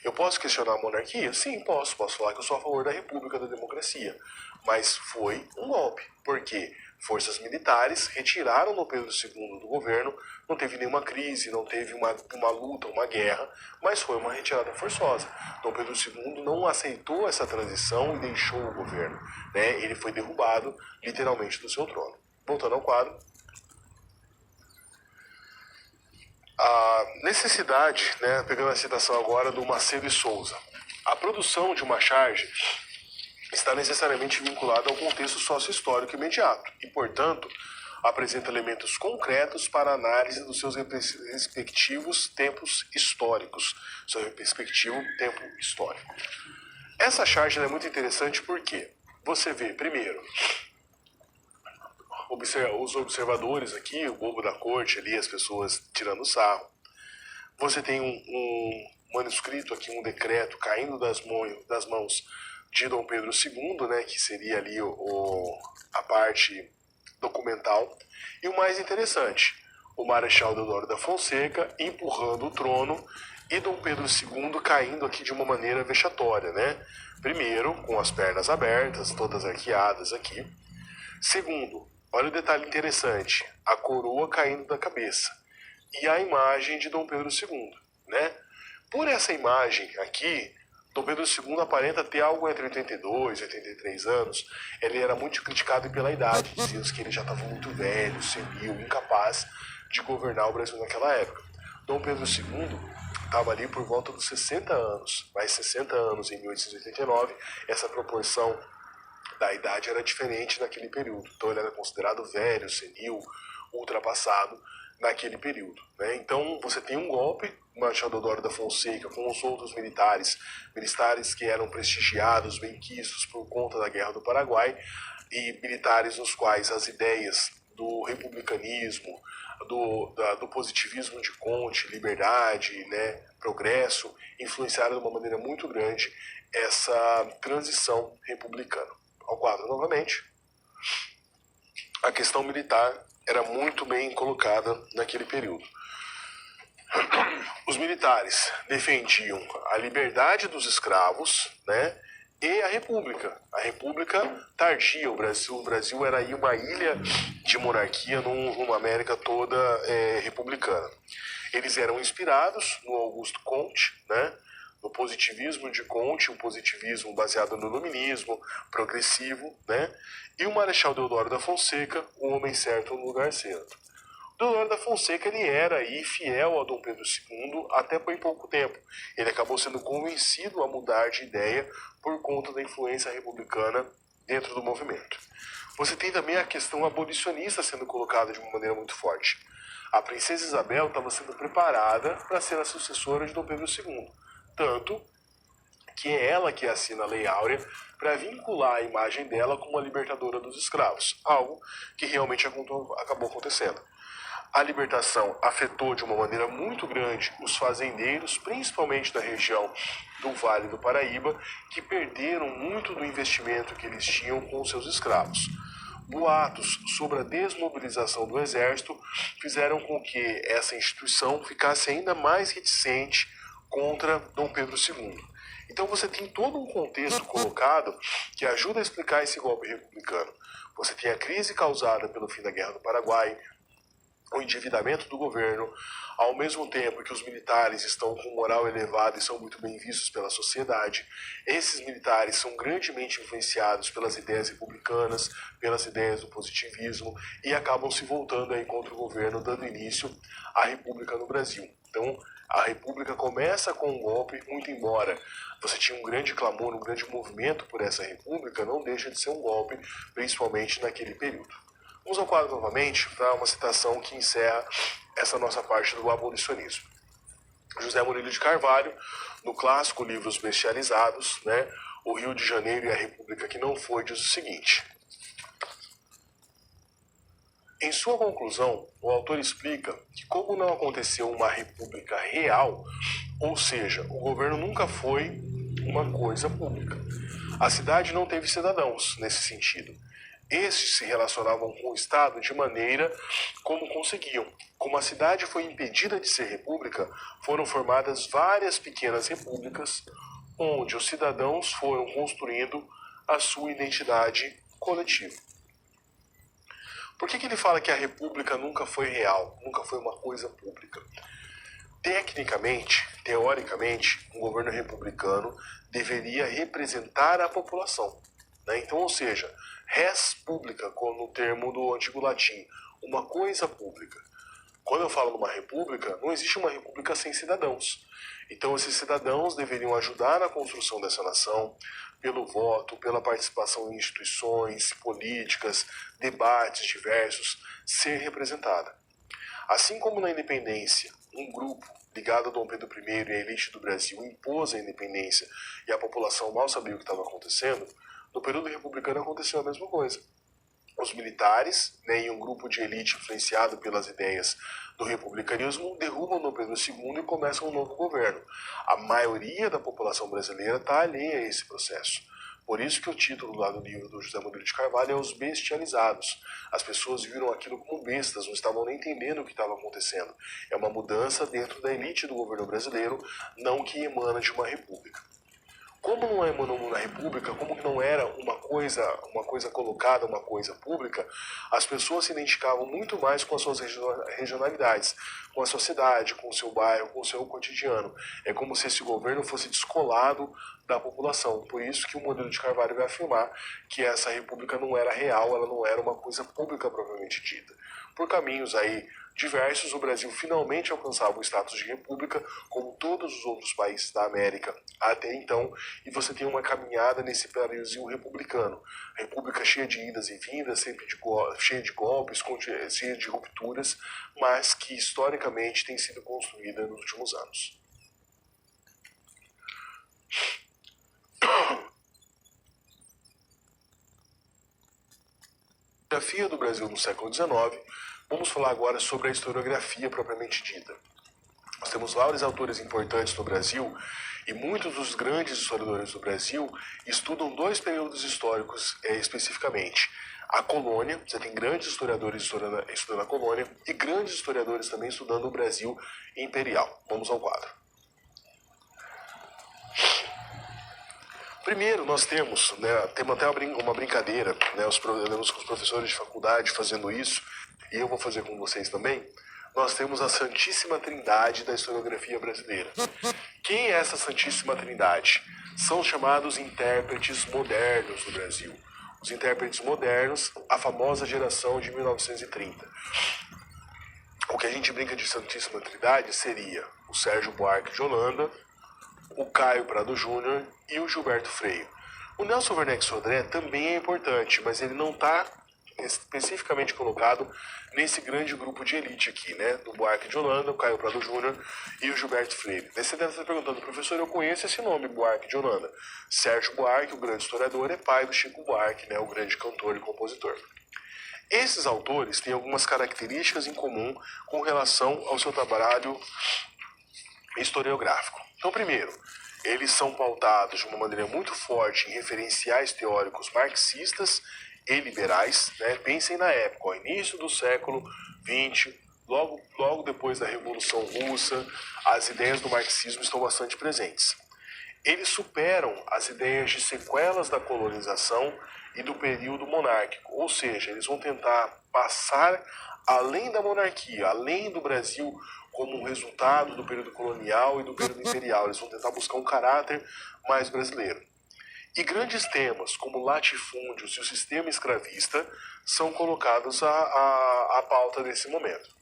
Eu posso questionar a monarquia? Sim, posso. Posso falar que eu sou a favor da república, da democracia. Mas foi um golpe. Por quê? Forças militares retiraram Dom Pedro II do governo, não teve nenhuma crise, não teve uma luta, uma guerra, mas foi uma retirada forçosa. Dom Pedro II não aceitou essa transição e deixou o governo, né? Ele foi derrubado, literalmente, do seu trono. Voltando ao quadro. A necessidade, né, pegando a citação agora do Macedo e Souza, a produção de uma charge está necessariamente vinculada ao contexto sócio-histórico imediato e, portanto, apresenta elementos concretos para a análise dos seus respectivos tempos históricos, seu respectivo tempo histórico. Essa charge é muito interessante porque você vê, primeiro, os observadores aqui, o bobo da corte ali, as pessoas tirando sarro. Você tem um manuscrito aqui, um decreto caindo das mãos de Dom Pedro II, né, que seria ali a parte documental. E o mais interessante, o Marechal Deodoro da Fonseca empurrando o trono e Dom Pedro II caindo aqui de uma maneira vexatória, né? Primeiro, com as pernas abertas, todas arqueadas aqui. Segundo, olha o detalhe interessante, a coroa caindo da cabeça e a imagem de Dom Pedro II, né? Por essa imagem aqui, Dom Pedro II aparenta ter algo entre 82 e 83 anos. Ele era muito criticado pela idade, diziam que ele já estava muito velho, senil, incapaz de governar o Brasil naquela época. Dom Pedro II estava ali por volta dos 60 anos, mais 60 anos em 1889, essa proporção da idade era diferente naquele período. Então ele era considerado velho, senil, ultrapassado naquele período, né? Então você tem um golpe, o Marechal Deodoro da Fonseca com os outros militares que eram prestigiados, benquistos por conta da Guerra do Paraguai, e militares nos quais as ideias do republicanismo, do positivismo de Comte, liberdade, né, progresso, influenciaram de uma maneira muito grande essa transição republicana. Ao quadro novamente. A questão militar era muito bem colocada naquele período. Os militares defendiam a liberdade dos escravos, né, e a república tardia. O Brasil era aí uma ilha de monarquia numa América toda republicana. Eles eram inspirados no Augusto Comte, né, no positivismo de Comte, um positivismo baseado no iluminismo, progressivo, né? E o Marechal Deodoro da Fonseca, o homem certo no lugar certo. Deodoro da Fonseca, ele era aí fiel a Dom Pedro II até por pouco tempo. Ele acabou sendo convencido a mudar de ideia por conta da influência republicana dentro do movimento. Você tem também a questão abolicionista sendo colocada de uma maneira muito forte. A princesa Isabel estava sendo preparada para ser a sucessora de Dom Pedro II. Tanto que é ela que assina a Lei Áurea para vincular a imagem dela como a libertadora dos escravos, algo que realmente acabou acontecendo. A libertação afetou de uma maneira muito grande os fazendeiros, principalmente da região do Vale do Paraíba, que perderam muito do investimento que eles tinham com os seus escravos. Boatos sobre a desmobilização do exército fizeram com que essa instituição ficasse ainda mais reticente contra Dom Pedro II. Então você tem todo um contexto colocado que ajuda a explicar esse golpe republicano. Você tem a crise causada pelo fim da Guerra do Paraguai, o endividamento do governo, ao mesmo tempo que os militares estão com moral elevada e são muito bem vistos pela sociedade. Esses militares são grandemente influenciados pelas ideias republicanas, pelas ideias do positivismo e acabam se voltando aí contra o governo, dando início à República no Brasil. Então, a República começa com um golpe, muito embora você tinha um grande clamor, um grande movimento por essa República, não deixa de ser um golpe, principalmente naquele período. Vamos ao quadro novamente para uma citação que encerra essa nossa parte do abolicionismo. José Murilo de Carvalho, no clássico livro Os Bestializados, né, O Rio de Janeiro e a República que não foi, diz o seguinte: em sua conclusão, o autor explica que como não aconteceu uma república real, ou seja, o governo nunca foi uma coisa pública, a cidade não teve cidadãos nesse sentido. Estes se relacionavam com o Estado de maneira como conseguiam. Como a cidade foi impedida de ser república, foram formadas várias pequenas repúblicas, onde os cidadãos foram construindo a sua identidade coletiva. Por que ele fala que a república nunca foi real, nunca foi uma coisa pública? Tecnicamente, teoricamente, um governo republicano deveria representar a população. Então, ou seja, res publica, no termo do antigo latim, uma coisa pública. Quando eu falo numa república, não existe uma república sem cidadãos. Então, esses cidadãos deveriam ajudar na construção dessa nação, pelo voto, pela participação em instituições políticas, debates diversos, ser representada. Assim como na independência, um grupo ligado a Dom Pedro I e a elite do Brasil impôs a independência e a população mal sabia o que estava acontecendo, no período republicano aconteceu a mesma coisa. Os militares, e um grupo de elite influenciado pelas ideias do republicanismo derrubam Dom Pedro II e começam um novo governo. A maioria da população brasileira está alheia a esse processo. Por isso que o título lá do livro do José Murilo de Carvalho é Os Bestializados. As pessoas viram aquilo como bestas, não estavam nem entendendo o que estava acontecendo. É uma mudança dentro da elite do governo brasileiro, não que emana de uma república. Como não emanou na república, como não era uma coisa colocada, uma coisa pública, as pessoas se identificavam muito mais com as suas regionalidades, com a sua cidade, com o seu bairro, com o seu cotidiano. É como se esse governo fosse descolado da população. Por isso que o Murilo de Carvalho vai afirmar que essa república não era real, ela não era uma coisa pública propriamente dita. Por caminhos aí diversos, o Brasil finalmente alcançava o status de república, como todos os outros países da América até então, e você tem uma caminhada nesse Brasil republicano. A república cheia de idas e vindas, sempre cheia de golpes, cheia de rupturas, mas que historicamente tem sido construída nos últimos anos. A historiografia do Brasil no século XIX, vamos falar agora sobre a historiografia propriamente dita. Nós temos vários autores importantes no Brasil e muitos dos grandes historiadores do Brasil estudam dois períodos históricos especificamente. A colônia, você tem grandes historiadores estudando a colônia e grandes historiadores também estudando o Brasil imperial. Vamos ao quadro. Primeiro, nós temos até uma brincadeira, os professores de faculdade fazendo isso, e eu vou fazer com vocês também. Nós temos a Santíssima Trindade da historiografia brasileira. Quem é essa Santíssima Trindade? São chamados intérpretes modernos do Brasil. Os intérpretes modernos, a famosa geração de 1930. O que a gente brinca de Santíssima Trindade seria o Sérgio Buarque de Holanda, o Caio Prado Júnior e o Gilberto Freire. O Nelson Werneck Sodré também é importante, mas ele não está especificamente colocado nesse grande grupo de elite aqui, do Buarque de Holanda, o Caio Prado Júnior e o Gilberto Freire. Daí você deve estar perguntando, professor, eu conheço esse nome, Buarque de Holanda. Sérgio Buarque, o grande historiador, é pai do Chico Buarque, o grande cantor e compositor. Esses autores têm algumas características em comum com relação ao seu trabalho historiográfico. Então, primeiro, eles são pautados de uma maneira muito forte em referenciais teóricos marxistas e liberais. Pensem na época, ao início do século XX, logo depois da Revolução Russa, as ideias do marxismo estão bastante presentes. Eles superam as ideias de sequelas da colonização e do período monárquico, ou seja, eles vão tentar passar além da monarquia, além do Brasil como um resultado do período colonial e do período imperial. Eles vão tentar buscar um caráter mais brasileiro. E grandes temas, como latifúndios e o sistema escravista, são colocados à pauta nesse momento.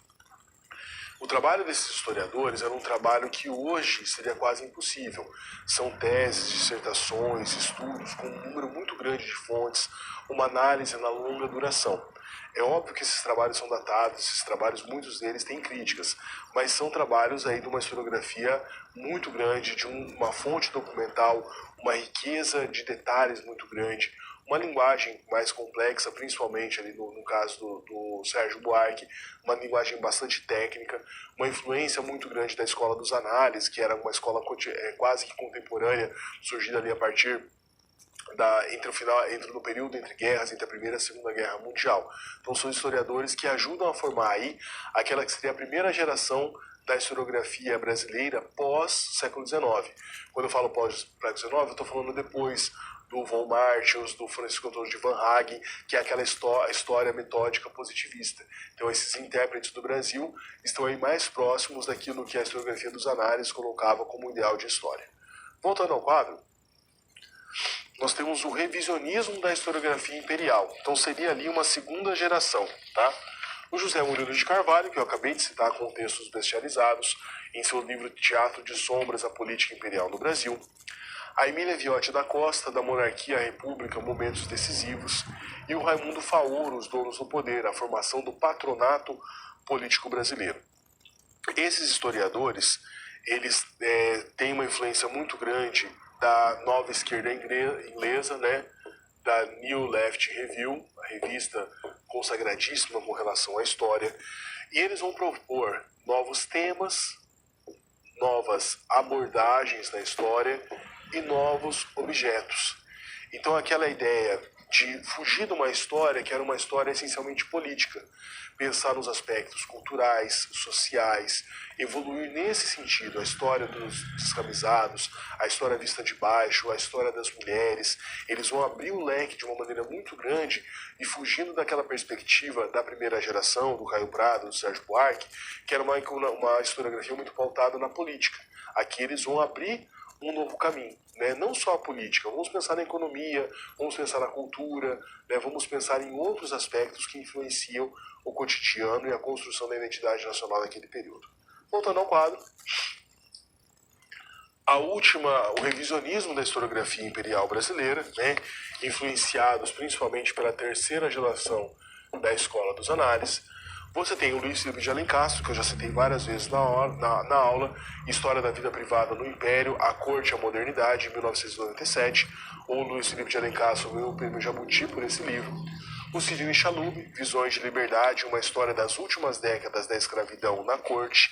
O trabalho desses historiadores era um trabalho que hoje seria quase impossível. São teses, dissertações, estudos com um número muito grande de fontes, uma análise na longa duração. É óbvio que esses trabalhos são datados, esses trabalhos, muitos deles têm críticas, mas são trabalhos aí de uma historiografia muito grande, de uma fonte documental, uma riqueza de detalhes muito grande, uma linguagem mais complexa, principalmente ali no caso do Sérgio Buarque, uma linguagem bastante técnica, uma influência muito grande da escola dos análises, que era uma escola quase que contemporânea, surgida ali a partir no período entre guerras, entre a Primeira e a Segunda Guerra Mundial. Então são historiadores que ajudam a formar aí aquela que seria a primeira geração da historiografia brasileira pós-século XIX. Quando eu falo pós-século XIX, eu estou falando depois do von Martius, do Francisco Antônio de Van Hagen, que é aquela história metódica positivista. Então esses intérpretes do Brasil estão aí mais próximos daquilo que a historiografia dos análises colocava como ideal de história. Voltando ao quadro, nós temos o revisionismo da historiografia imperial. Então seria ali uma segunda geração, tá? O José Murilo de Carvalho, que eu acabei de citar com textos bestializados, em seu livro Teatro de Sombras, a Política Imperial no Brasil. A Emília Viotti da Costa, da Monarquia à República, Momentos Decisivos. E o Raimundo Faoro, Os Donos do Poder, a formação do patronato político brasileiro. Esses historiadores, eles têm uma influência muito grande da nova esquerda inglesa, né, da New Left Review, a revista consagradíssima com relação à história, e eles vão propor novos temas, novas abordagens da história e novos objetos. Então aquela ideia de fugir de uma história que era uma história essencialmente política, pensar nos aspectos culturais, sociais, evoluir nesse sentido, a história dos escravizados, a história vista de baixo, a história das mulheres. Eles vão abrir o leque de uma maneira muito grande e fugindo daquela perspectiva da primeira geração, do Caio Prado, do Sérgio Buarque, que era uma historiografia muito pautada na política. Aqui eles vão abrir um novo caminho, né? Não só a política, vamos pensar na economia, vamos pensar na cultura, né? Vamos pensar em outros aspectos que influenciam o cotidiano e a construção da identidade nacional naquele período. Voltando ao quadro, o revisionismo da historiografia imperial brasileira, né? Influenciados principalmente pela terceira geração da Escola dos Análises. Você tem o Luiz Felipe de Alencastro, que eu já citei várias vezes na aula, História da Vida Privada no Império, A Corte e a Modernidade, em 1997. O Luiz Felipe de Alencastro ganhou o prêmio Jabuti por esse livro. O Sidney Chalub, Visões de Liberdade, uma história das últimas décadas da escravidão na corte.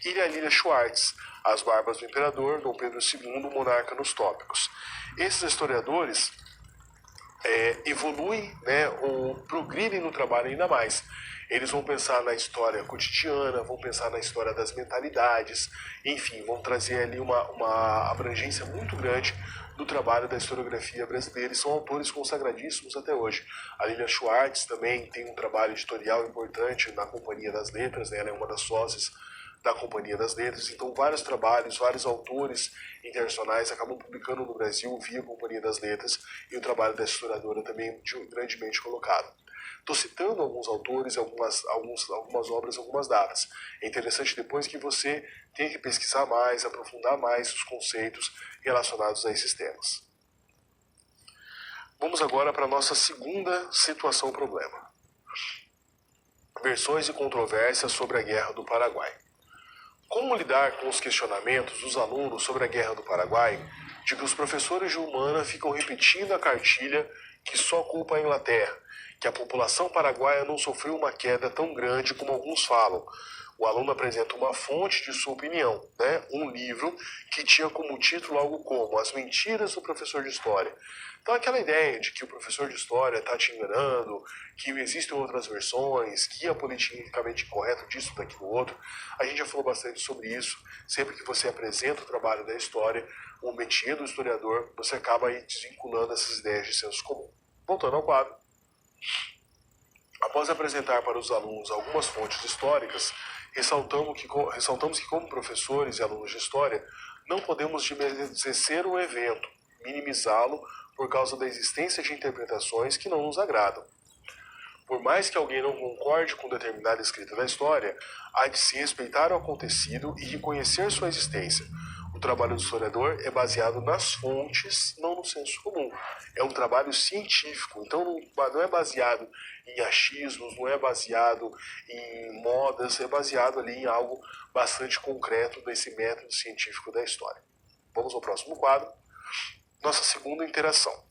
E a Lilia Schwartz, As Barbas do Imperador, Dom Pedro II, Monarca nos Tópicos. Esses historiadores evoluem, né, ou progridem no trabalho ainda mais. Eles vão pensar na história cotidiana, vão pensar na história das mentalidades, enfim, vão trazer ali uma abrangência muito grande do trabalho da historiografia brasileira e são autores consagradíssimos até hoje. A Lilia Schwartz também tem um trabalho editorial importante na Companhia das Letras, né? Ela é uma das sócias da Companhia das Letras, então vários trabalhos, vários autores internacionais acabam publicando no Brasil via Companhia das Letras e o trabalho da historiadora também grandemente colocado. Estou citando alguns autores, algumas obras, algumas datas. É interessante depois que você tenha que pesquisar mais, aprofundar mais os conceitos relacionados a esses temas. Vamos agora para a nossa segunda situação-problema. Versões e controvérsias sobre a Guerra do Paraguai. Como lidar com os questionamentos dos alunos sobre a Guerra do Paraguai, de que os professores de humana ficam repetindo a cartilha que só culpa a Inglaterra, que a população paraguaia não sofreu uma queda tão grande como alguns falam. O aluno apresenta uma fonte de sua opinião, né? Um livro que tinha como título algo como As Mentiras do Professor de História. Então aquela ideia de que o professor de História está te enganando, que existem outras versões, que é politicamente incorreto disso, daquilo, outro. A gente já falou bastante sobre isso. Sempre que você apresenta o trabalho da história, o métier do historiador, você acaba aí desvinculando essas ideias de senso comum. Voltando ao quadro. Após apresentar para os alunos algumas fontes históricas, ressaltamos que como professores e alunos de história, não podemos desmerecer o evento, minimizá-lo por causa da existência de interpretações que não nos agradam. Por mais que alguém não concorde com determinada escrita da história, há de se respeitar o acontecido e reconhecer sua existência. O trabalho do historiador é baseado nas fontes, não no senso comum. É um trabalho científico, então não é baseado em achismos, não é baseado em modas, é baseado ali em algo bastante concreto desse método científico da história. Vamos ao próximo quadro. Nossa segunda interação.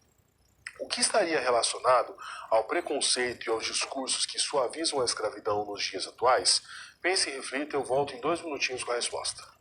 O que estaria relacionado ao preconceito e aos discursos que suavizam a escravidão nos dias atuais? Pense e reflita, eu volto em 2 minutinhos com a resposta.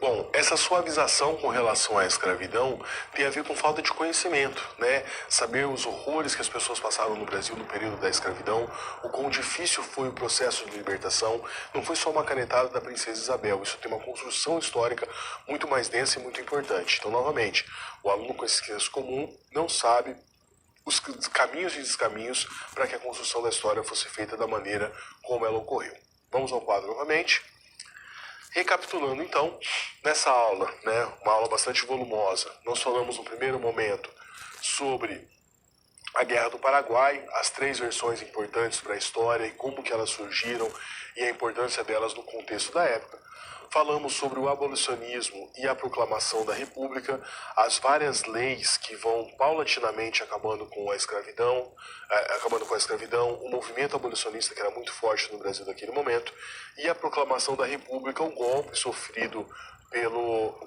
Bom, essa suavização com relação à escravidão tem a ver com falta de conhecimento, né? Saber os horrores que as pessoas passaram no Brasil no período da escravidão, o quão difícil foi o processo de libertação, não foi só uma canetada da princesa Isabel, isso tem uma construção histórica muito mais densa e muito importante. Então, novamente, o aluno com esse senso comum não sabe os caminhos e descaminhos para que a construção da história fosse feita da maneira como ela ocorreu. Vamos ao quadro novamente. Recapitulando então, nessa aula, uma aula bastante volumosa, nós falamos no primeiro momento sobre a Guerra do Paraguai, as 3 versões importantes para a história e como que elas surgiram e a importância delas no contexto da época. Falamos sobre o abolicionismo e a proclamação da República, as várias leis que vão paulatinamente acabando com a escravidão, o movimento abolicionista que era muito forte no Brasil naquele momento, e a proclamação da República, o golpe sofrido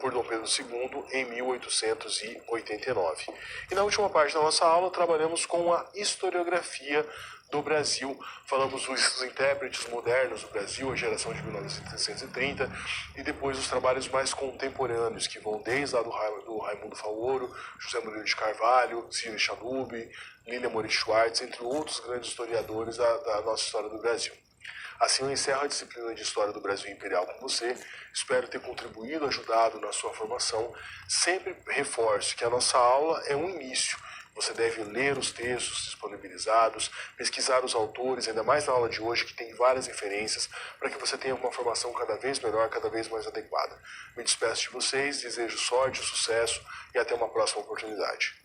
por Dom Pedro II em 1889. E na última parte da nossa aula trabalhamos com a historiografia do Brasil, falamos dos intérpretes modernos do Brasil, a geração de 1930, e depois os trabalhos mais contemporâneos, que vão desde lá do Raimundo Faoro, José Murilo de Carvalho, Ciro Chalubi, Lília Moritz Schwartz, entre outros grandes historiadores da nossa história do Brasil. Assim eu encerro a disciplina de História do Brasil Imperial com você. Espero ter contribuído, ajudado na sua formação. Sempre reforço que a nossa aula é um início. Você deve ler os textos disponibilizados, pesquisar os autores, ainda mais na aula de hoje, que tem várias referências, para que você tenha uma formação cada vez melhor, cada vez mais adequada. Me despeço de vocês, desejo sorte, sucesso e até uma próxima oportunidade.